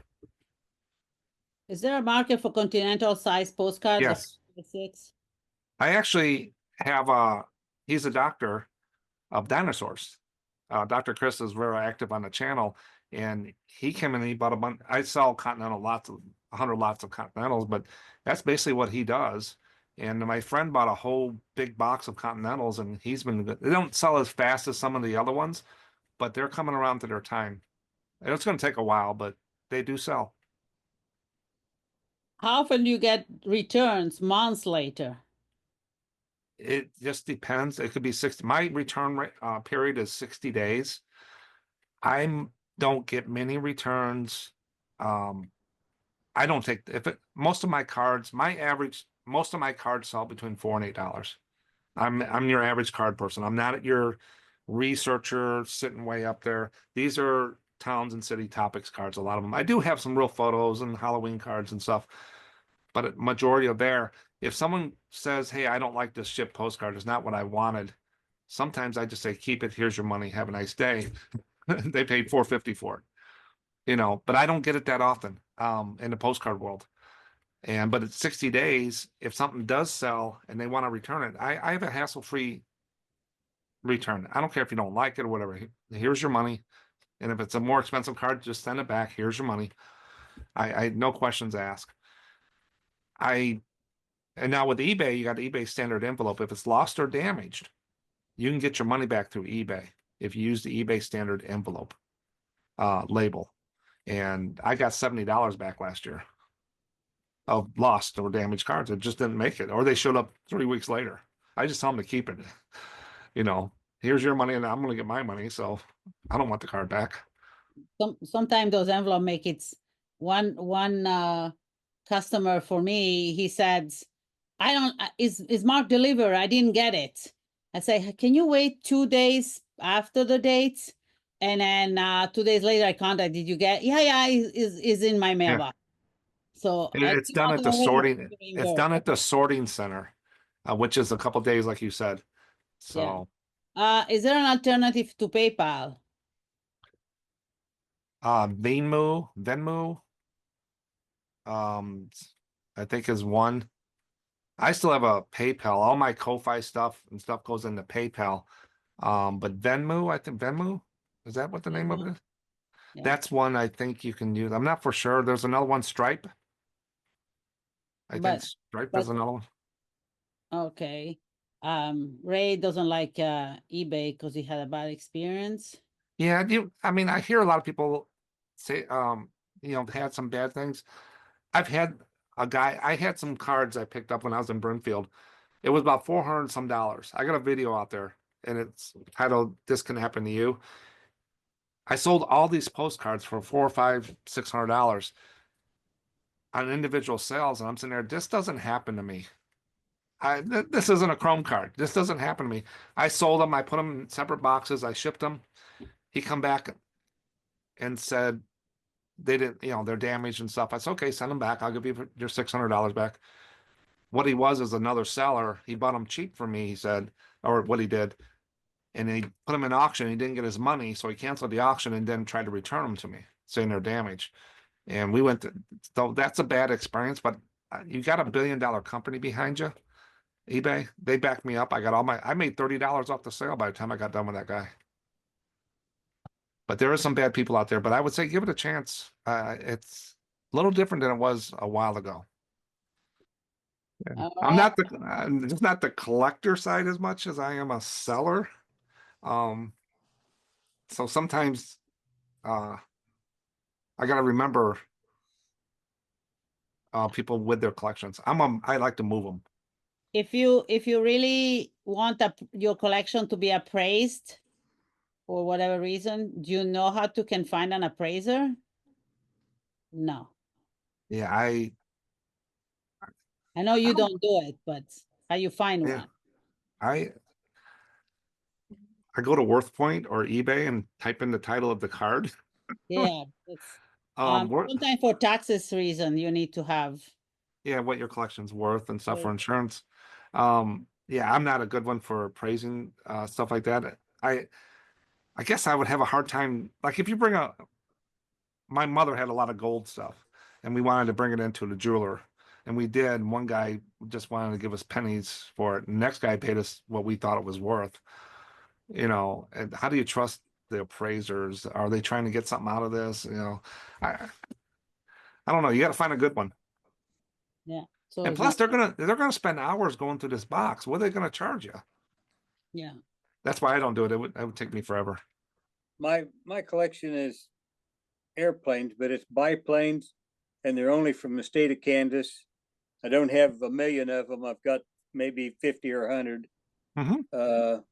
Is there a market for continental size postcards? Yes. Of 6? I actually have he's a doctor of dinosaurs. Dr. Chris is very active on the channel, and he came in and he bought a bunch. I sell Continental 100 lots of Continentals, but that's basically what he does. And my friend bought a whole big box of Continentals, and he's been good. They don't sell as fast as some of the other ones, but they're coming around to their time. And it's going to take a while, but they do sell. How often do you get returns months later? It just depends. It could be 60. My return period is 60 days. I don't get many returns. I don't take most of my cards. Most of my cards sell between $4 and $8. I'm your average card person. I'm not your researcher sitting way up there. These are towns and city topics cards. A lot of them. I do have some real photos and Halloween cards and stuff, but a majority of there. If someone says, "Hey, I don't like this ship postcard. It's not what I wanted," sometimes I just say, "Keep it. Here's your money. Have a nice day." They paid $4.50 for it, but I don't get it that often in the postcard world. But it's 60 days. If something does sell and they want to return it, I have a hassle-free return. I don't care if you don't like it or whatever. Here's your money. And if it's a more expensive card, just send it back. Here's your money. I no questions asked. And now with eBay, you got the eBay standard envelope. If it's lost or damaged, you can get your money back through eBay if you use the eBay standard envelope label. And I got $70 back last year of lost or damaged cards. It just didn't make it, or they showed up 3 weeks later. I just tell them to keep it. Here's your money, and I'm going to get my money. So I don't want the card back. Sometimes those envelopes make it. One customer for me, he said, "I don't is Mark deliver? I didn't get it." I say, "Can you wait 2 days after the date?" And then 2 days later, I contact. Did you get? Yeah, is in my mailbox. So It's done at the sorting. It's done at the sorting center, which is a couple days, like you said. So, is there an alternative to PayPal? Venmo, I think is one. I still have a PayPal. All my Ko-Fi stuff and stuff goes into PayPal. But Venmo, I think Venmo, is that what the name of it is? Yeah. That's one I think you can use. I'm not for sure. There's another one, Stripe. I think Stripe is another one. Okay. Ray doesn't like eBay because he had a bad experience. Yeah, I hear a lot of people say, had some bad things. I had some cards I picked up when I was in Brimfield. It was about $400 some. I got a video out there, and it's titled "This Can Happen to You." I sold all these postcards for $400, $500, $600 on individual sales, and I'm sitting there. This doesn't happen to me. This isn't a Chrome card. This doesn't happen to me. I sold them. I put them in separate boxes. I shipped them. He come back and said they didn't, they're damaged and stuff. I said, okay, send them back. I'll give you your $600 back. What he was is another seller. He bought them cheap from me, he said, or what he did. And he put them in auction. He didn't get his money, so he canceled the auction and then tried to return them to me, saying they're damaged. And so that's a bad experience, but you got $1 billion company behind you. eBay, they backed me up. I made $30 off the sale by the time I got done with that guy. But there are some bad people out there, but I would say give it a chance. It's a little different than it was a while ago. Yeah. I'm just not the collector side as much as I am a seller. So sometimes I got to remember people with their collections. I like to move them. If you really want your collection to be appraised for whatever reason, do you know how to can find an appraiser? No. Yeah, I know you don't do it, but how you find yeah, one? I go to WorthPoint or eBay and type in the title of the card. Yeah, it's Worth, sometimes for taxes reason you need to have. yeah, what your collection's worth and stuff for Yeah. insurance. Yeah, I'm not a good one for appraising stuff like that. I guess I would have a hard time, like if you bring my mother had a lot of gold stuff and we wanted to bring it into the jeweler, and we did. And one guy just wanted to give us pennies for it. The next guy paid us what we thought it was worth. You know, and how do you trust the appraisers? Are they trying to get something out of this? You know, I don't know. You got to find a good one. Yeah. So And it's plus, not- they're gonna spend hours going through this box. What are they gonna charge you? yeah. That's why I don't do it. It would take me forever. My collection is airplanes, but it's biplanes, and they're only from the state of Kansas. I don't have a million of them. I've got maybe 50 or 100. Mhm.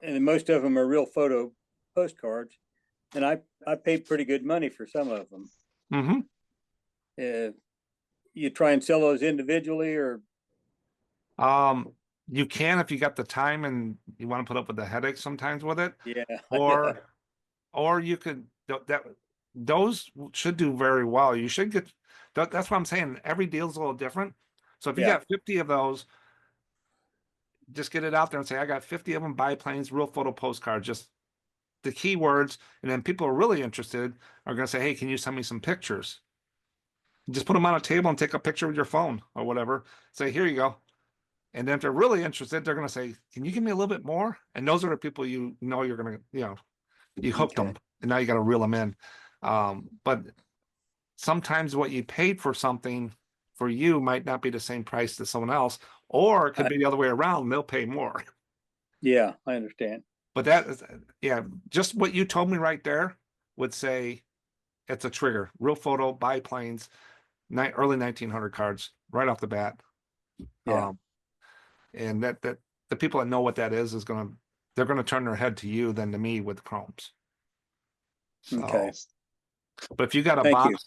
And most of them are real photo postcards. And I paid pretty good money for some of them. Mm-hmm. You try and sell those individually, or You can if you got the time and you want to put up with the headache sometimes with it. yeah, Or you could those should do very well. You should get that's what I'm saying. Every deal's a little different. So if you Yeah. got 50 of those, just get it out there and say, I got 50 of them biplanes, real photo postcards, just the keywords. And then people are really interested are going to say, hey, can you send me some pictures? Just put them on a table and take a picture with your phone or whatever. Say, here you go. And then if they're really interested, they're going to say, can you give me a little bit more? And those are the people you know you're going to, you hooked them, and now you got to reel them in. But sometimes what you paid for something for you might not be the same price to someone else, or it could be the other way around. They'll pay more. Yeah, I understand. But that is, yeah, just what you told me right there would say it's a trigger. Real photo, biplanes, early 1900 cards right off the bat. Yeah. And that the people that know what that is they're gonna turn their head to you than to me with chromes. So, Okay. but if you got a Thank box, you.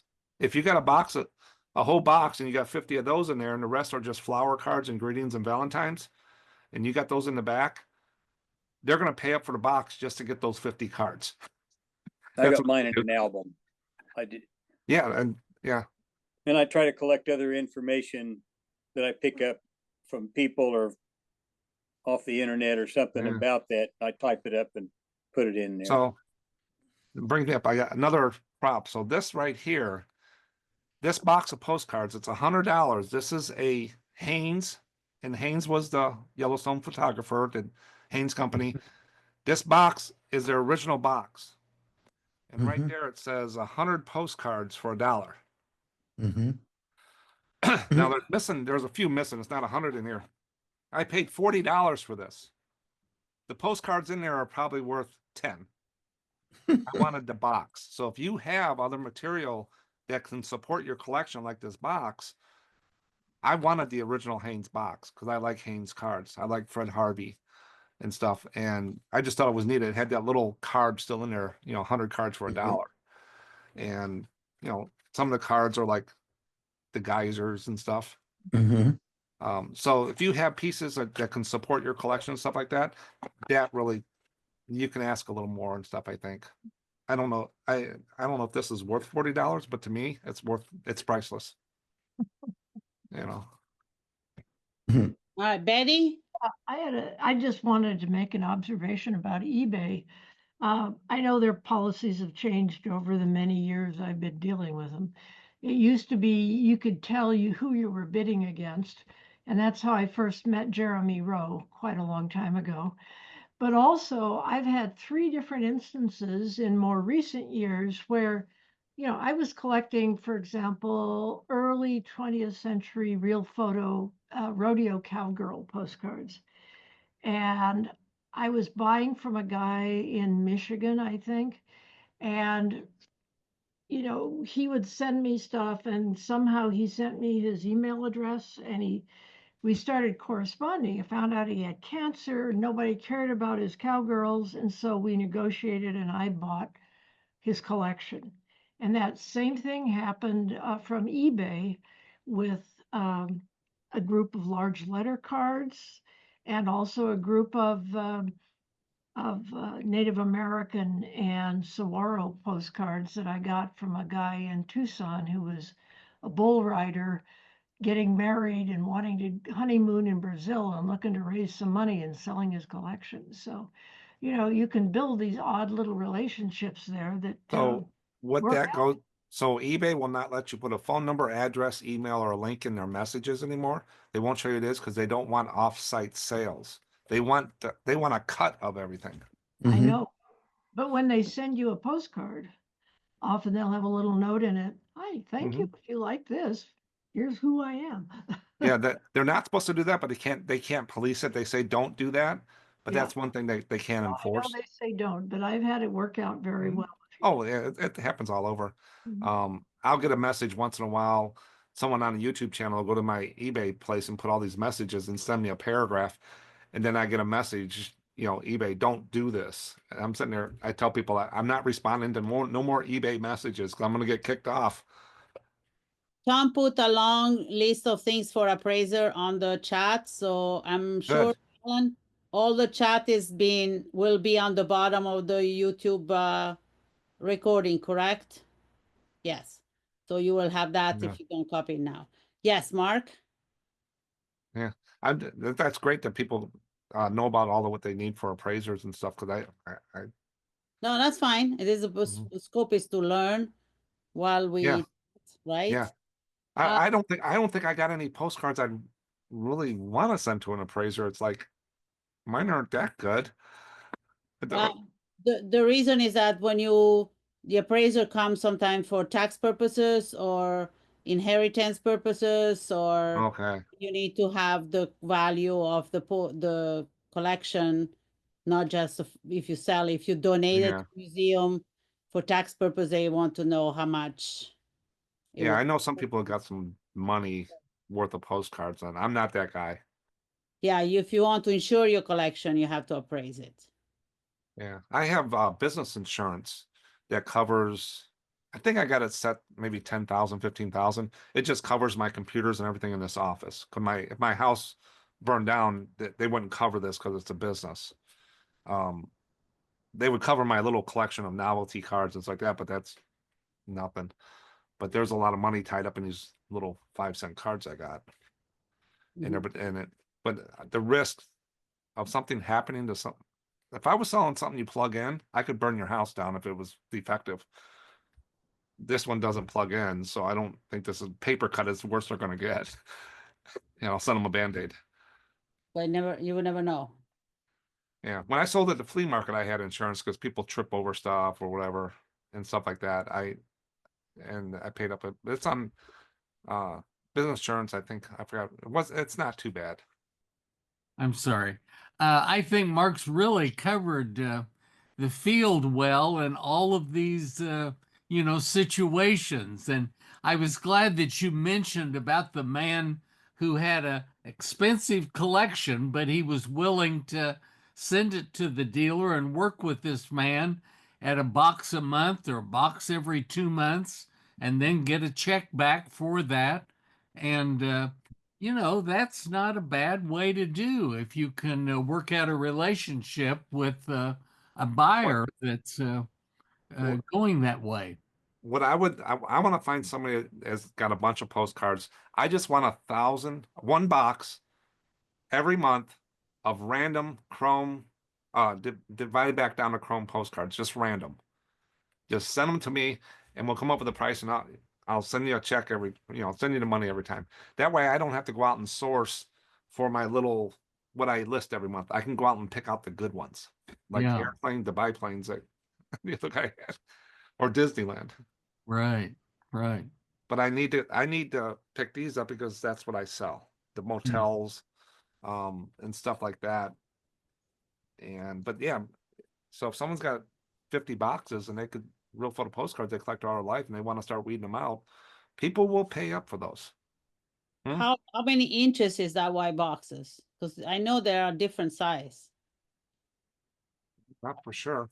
if you got a box, a whole box, and you got 50 of those in there, and the rest are just flower cards and greetings and Valentines, and you got those in the back, they're gonna pay up for the box just to get those 50 cards. I That's got what mine they in do. an album. I did. Yeah, and yeah, And I try to collect other information that I pick up from people or off the internet or something Yeah. about that. I type it up and put it in there. So it brings me up. I got another prop. So this right here, this box of postcards, it's $100. This is a Haynes, and Haynes was the Yellowstone photographer, the Haynes company. This box is their original box. And right there it says 100 postcards for $1. Now there's a few missing. It's not 100 in here. I paid $40 for this. The postcards in there are probably worth 10. I wanted the box. So if you have other material that can support your collection like this box, I wanted the original Haynes box because I like Haynes cards. I like Fred Harvey and stuff. And I just thought it was neat. It had that little card still in there, 100 cards for $1. And, some of the cards are like the geysers and stuff. So if you have pieces that can support your collection and stuff like that, that really, you can ask a little more and stuff, I think. I don't know. I don't know if this is worth $40, but to me, it's priceless. All right, Betty. I just wanted to make an observation about eBay. I know their policies have changed over the many years I've been dealing with them. It used to be you could tell who you were bidding against, and that's how I first met Jeremy Rowe quite a long time ago. But also, I've had 3 different instances in more recent years where, I was collecting, for example, early 20th century real photo rodeo cowgirl postcards. And I was buying from a guy in Michigan, I think. And, he would send me stuff, and somehow he sent me his email address, and we started corresponding. I found out he had cancer. Nobody cared about his cowgirls. And so we negotiated and I bought his collection. And that same thing happened from eBay with a group of large letter cards and also a group of Native American and Saguaro postcards that I got from a guy in Tucson who was a bull rider getting married and wanting to honeymoon in Brazil and looking to raise some money and selling his collection. So, you can build these odd little relationships there that So what work that out. goes, so eBay will not let you put a phone number, address, email, or a link in their messages anymore. They won't show you this because they don't want off-site sales. They want a cut of everything. I know. But when they send you a postcard, often they'll have a little note in it. Hi, thank you. If you like this, here's who I am. Yeah, that they're not supposed to do that, but they can't police it. They say don't do that, but Yeah. that's one thing they can't I know enforce. they say don't, but I've had it work out very well. Oh, yeah, it happens all over. Mhm. I'll get a message once in a while. Someone on a YouTube channel will go to my eBay place and put all these messages and send me a paragraph. And then I get a message, eBay, don't do this. And I'm sitting there, I tell people I'm not responding to no more eBay messages because I'm going to get kicked off. Tom put a long list of things for appraiser on the chat, so I'm sure, Alan, all the chat will be on the bottom of the YouTube recording, correct? Yes. So you will have that Yeah. if you don't copy it now. Yes, Mark? Yeah, that's great that people know about all of what they need for appraisers and stuff. Because I No, that's fine. It is the scope is to learn while Yeah. right? Yeah. I don't think I got any postcards I really want to send to an appraiser. It's like mine aren't that good. The reason is that when the appraiser comes sometime for tax purposes or inheritance purposes, or Okay. you need to have the value of the collection, not just if you donate it Yeah. to museum for tax purpose, they want to know how much. Yeah, I know some people have got some money worth of postcards on. I'm not that guy. Yeah, if you want to insure your collection, you have to appraise it. Yeah, I have business insurance that covers, I think I got it set maybe 10,000, 15,000. It just covers my computers and everything in this office. If my house burned down, they wouldn't cover this because it's a business. They would cover my little collection of novelty cards and stuff like that, but that's nothing. But there's a lot of money tied up in these little 5-cent cards I got. But the risk of something happening to something, if I was selling something you plug in, I could burn your house down if it was defective. This one doesn't plug in, so I don't think this is paper cut is the worst they're going to get. I'll send them a Band-Aid. But you would never know. Yeah, when I sold at the flea market, I had insurance because people trip over stuff or whatever and stuff like that. I paid up it's on business insurance. I think I forgot it's not too bad. I'm sorry. I think Mark's really covered the field well in all of these, situations. And I was glad that you mentioned about the man who had an expensive collection, but he was willing to send it to the dealer and work with this man at a box a month or a box every 2 months, and then get a check back for that. And that's not a bad way to do if you can work out a relationship with a buyer that's going that way. What I want to find somebody that has got a bunch of postcards. I just want 1 box every month of random Chrome, divided back down to Chrome postcards, just random. Just send them to me, and we'll come up with a price, and I'll send you a check send you the money every time. That way, I don't have to go out and source for my little what I list every month. I can go out and pick out the good ones, like the Yeah. airplane, the biplanes that the other guy had, or Disneyland. Right. Right. But I need to pick these up because that's what I sell, the motels, and stuff like that. But yeah, so if someone's got 50 boxes and they could real photo postcards they collect all their life and they want to start weeding them out, people will pay up for those. How many inches is that white boxes? Because I know there are different size. Not for sure.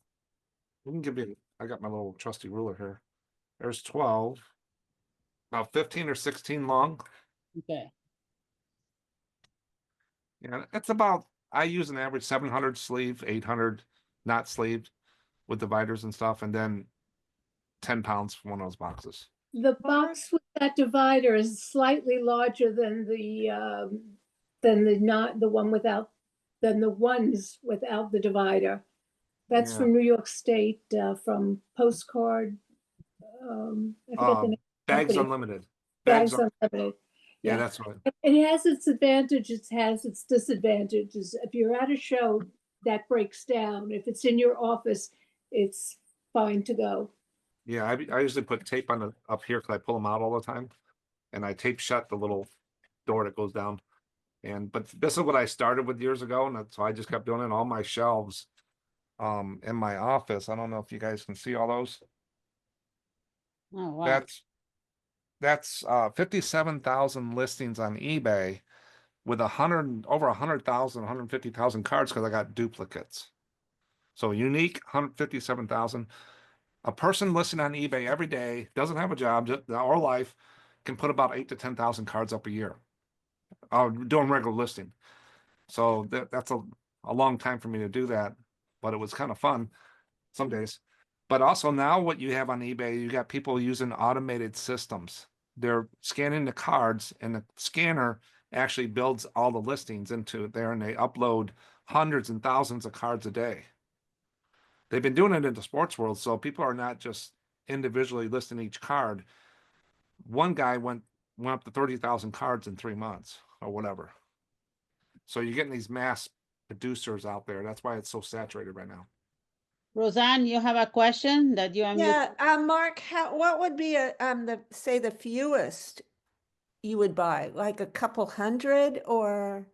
We can give you, I got my little trusty ruler here. There's 12, about 15 or 16 long. Okay. Yeah, it's about, I use an average 700 sleeve, 800 not sleeved with dividers and stuff, and then 10 pounds for one of those boxes. The box with that divider is slightly larger than the ones without the divider. That's Yeah. from New York State, from Postcard. I forget the name. Bags company. Unlimited. Bags Unlimited. Yeah, that's right. It has its advantages, it has its disadvantages. If you're at a show, that breaks down. If it's in your office, it's fine to go. Yeah, I usually put tape on up here because I pull them out all the time, and I tape shut the little door that goes down. But this is what I started with years ago, and so I just kept doing it on all my shelves, in my office. I don't know if you guys can see all those. Oh, wow. That's 57,000 listings on eBay with over 100,000, 150,000 cards because I got duplicates. So unique 157,000. A person listing on eBay every day, doesn't have a job or life, can put about 8 to 10,000 cards up a year, doing regular listing. So that's a long time for me to do that, but it was kind of fun some days. But also now what you have on eBay, you got people using automated systems. They're scanning the cards and the scanner actually builds all the listings into there and they upload hundreds and thousands of cards a day. They've been doing it in the sports world, so people are not just individually listing each card. One guy went up to 30,000 cards in 3 months or whatever. So you're getting these mass producers out there. That's why it's so saturated right now. Roseanne, you have a question that you unmute? Yeah, Mark, what would be the fewest you would buy? Like a couple hundred or?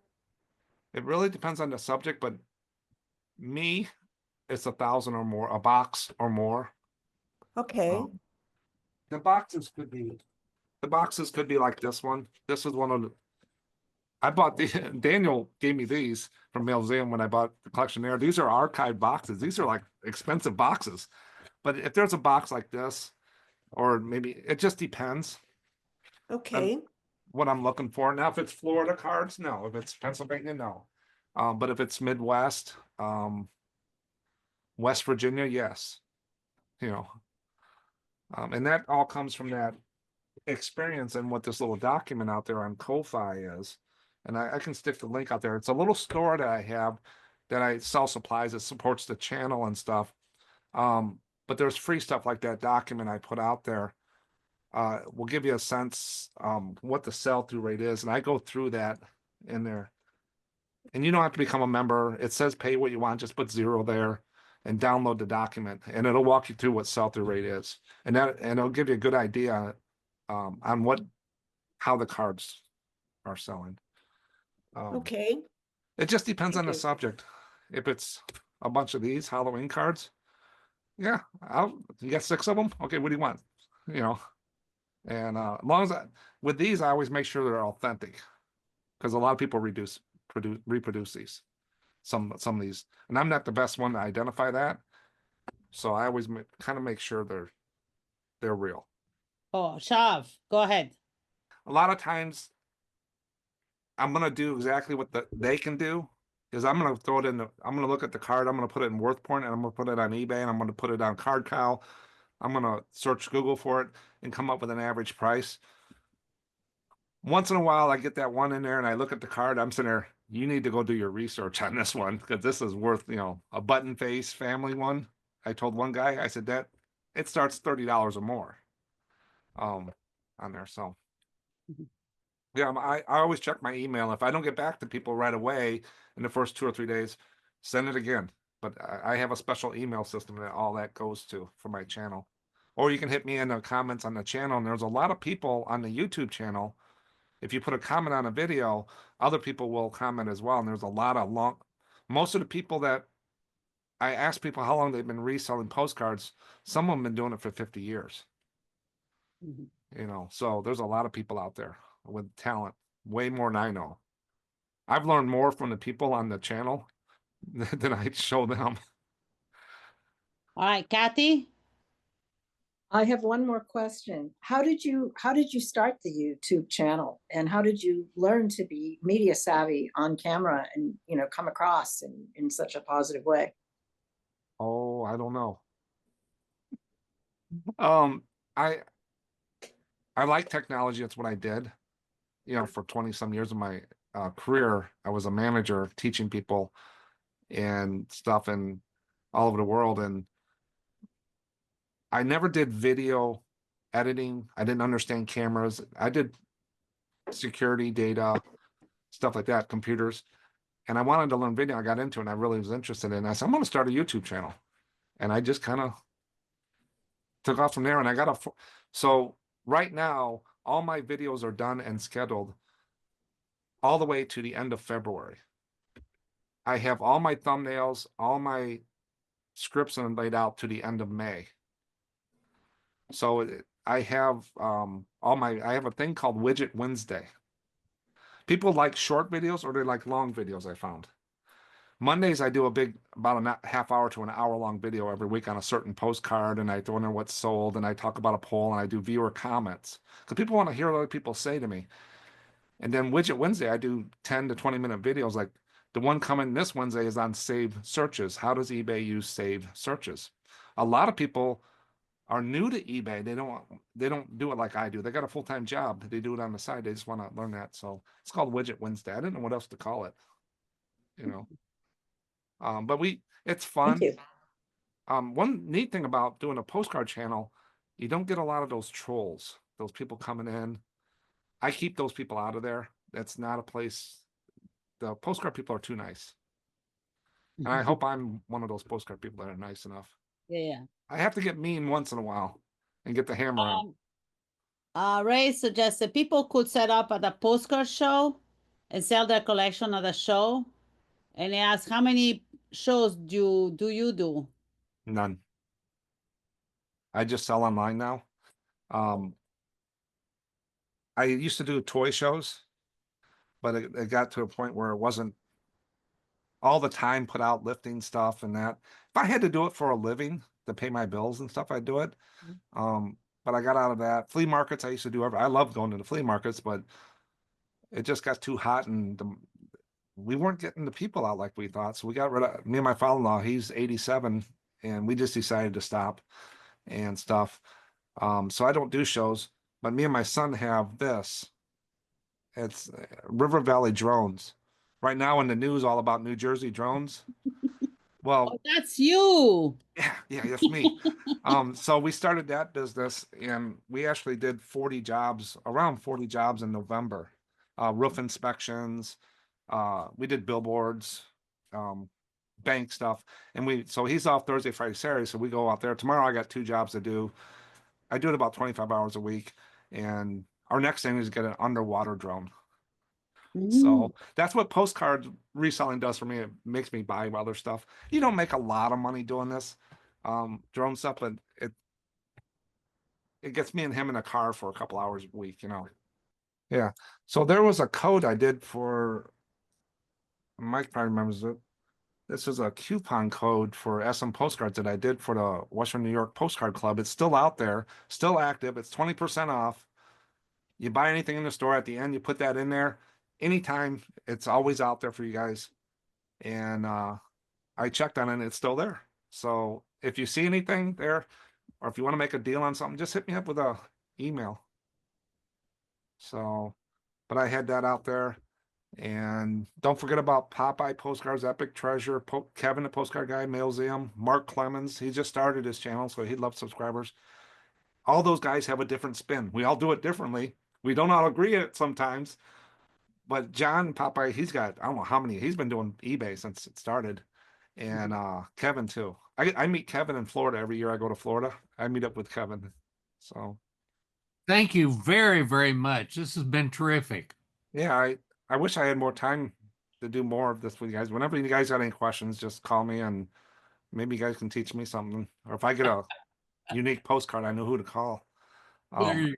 It really depends on the subject, but me, it's 1,000 or more, a box or more. Okay. The boxes could be like this one. This is one of the, I bought Daniel gave me these from Museum when I bought the collection there. These are archive boxes. These are like expensive boxes. But if there's a box like this, or maybe it just depends. Okay. What I'm looking for. Now, if it's Florida cards, no. If it's Pennsylvania, no. But if it's Midwest, West Virginia, yes. And that all comes from that experience and what this little document out there on Ko-Fi is. And I can stick the link out there. It's a little store that I have that I sell supplies that supports the channel and stuff. But there's free stuff like that document I put out there. Will give you a sense what the sell-through rate is. And I go through that in there. And you don't have to become a member. It says pay what you want, just put 0 there and download the document. And it'll walk you through what sell-through rate is. And it'll give you a good idea on how the cards are selling. Okay. It just depends Thank on the you. subject. If it's a bunch of these Halloween cards, yeah, you got 6 of them. Okay, what do you want? And as long as with these, I always make sure they're authentic because a lot of people reproduce these. Some of these, and I'm not the best one to identify that. So I always kind of make sure they're real. Oh, Shav, go ahead. A lot of times I'm going to do exactly what they can do is I'm going to throw it in. I'm going to look at the card. I'm going to put it in WorthPoint and I'm going to put it on eBay and I'm going to put it on CardCow. I'm going to search Google for it and come up with an average price. Once in a while, I get that one in there and I look at the card. I'm sitting there, you need to go do your research on this one because this is worth, a button face family one. I told one guy, I said that it starts $30 or more on there. So Yeah, I always check my email. If I don't get back to people right away in the first 2 or 3 days, send it again. But I have a special email system that all that goes to for my channel. Or you can hit me in the comments on the channel. And there's a lot of people on the YouTube channel. If you put a comment on a video, other people will comment as well. And there's a lot of most of the people that I ask people how long they've been reselling postcards, some of them have been doing it for 50 years. Mhm. You know, so there's a lot of people out there with talent, way more than I know. I've learned more from the people on the channel than I show them. All right, Kathy? I have one more question. How did you start the YouTube channel, and how did you learn to be media savvy on camera and, you know, come across in such a positive way? Oh, I don't know. Um, I like technology. That's what I did. You know, for 20 some years of my career, I was a manager teaching people and stuff in all over the world. And I never did video editing. I didn't understand cameras. I did security data, stuff like that, computers. And I wanted to learn video. I got into it and I really was interested in it. I said, I'm going to start a YouTube channel. And I just kind of took off from there. And I got so right now, all my videos are done and scheduled all the way to the end of February. I have all my thumbnails, all my scripts and laid out to the end of May. So I have I have a thing called Widget Wednesday. People like short videos or they like long videos, I found. Mondays, I do about a half hour to an hour long video every week on a certain postcard, and I throw in what's sold, and I talk about a poll, and I do viewer comments because people want to hear what other people say to me. And then Widget Wednesday, I do 10 to 20-minute videos. Like the one coming this Wednesday is on save searches. How does eBay use save searches? A lot of people are new to eBay. They don't do it like I do. They got a full-time job. They do it on the side. They just want to learn that. So it's called Widget Wednesday. I didn't know what else to call it, you know. But it's fun. Thank you. One neat thing about doing a postcard channel, you don't get a lot of those trolls, those people coming in. I keep those people out of there. That's not a place. The postcard people are too nice. And I hope I'm one of those postcard people that are nice enough. Yeah. I have to get mean once in a while and get the hammer out. Ray suggested people could set up at a postcard show and sell their collection at a show. And he asked, how many shows do you do? None. I just sell online now. I used to do toy shows, but it got to a point where it wasn't all the time put out lifting stuff and that. If I had to do it for a living to pay my bills and stuff, I'd do it. But I got out of that. Flea markets, I used to do I love going to the flea markets, but it just got too hot and we weren't getting the people out like we thought. So we got rid of me and my father-in-law. He's 87, and we just decided to stop and stuff. So I don't do shows, but me and my son have this. It's River Valley Drones. Right now in the news, all about New Jersey drones. Well, Oh, that's you. yeah, that's me. So we started that business, and we actually did around 40 jobs in November. Roof inspections. We did billboards, bank stuff, and so he's off Thursday, Friday, Saturday. So we go out there. Tomorrow I got 2 jobs to do. I do it about 25 hours a week, and our next thing is get an underwater drone. So that's what postcard reselling does for me. It makes me buy other stuff. You don't make a lot of money doing this drone stuff, but it gets me and him in a car for a couple hours a week, you know. Yeah. So there was a code I did for Mike probably remembers it. This is a coupon code for SMPostacrds that I did for the Western New York Postcard Club. It's still out there, still active. It's 20% off. You buy anything in the store at the end, you put that in there. Anytime, it's always out there for you guys. And I checked on it and it's still there. So if you see anything there, or if you want to make a deal on something, just hit me up with a email. So, but I had that out there. And don't forget about Popeye Postcards, Epic Treasure, Kevin the Postcard Guy, Mailseum, Mark Clemens. He just started his channel, so he'd love subscribers. All those guys have a different spin. We all do it differently, We don't all agree it sometimes. But John Popeye, he's got, I don't know how many, he's been doing eBay since it started. And Kevin too. I meet Kevin in Florida every year I go to Florida. I meet up with Kevin. So Thank you very, very much. This has been terrific. yeah, I wish I had more time to do more of this with you guys. Whenever you guys got any questions, just call me and maybe you guys can teach me something. Or if I get a unique postcard, I know who to call. There you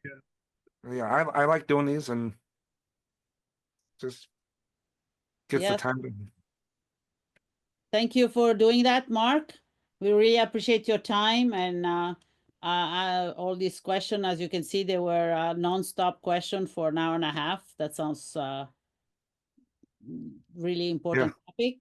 go. Yeah, I like doing these and just gets the Yes. time to. Thank you for doing that, Mark. We really appreciate your time and all these questions. As you can see, they were non-stop question for an hour and a half. That sounds really important topic.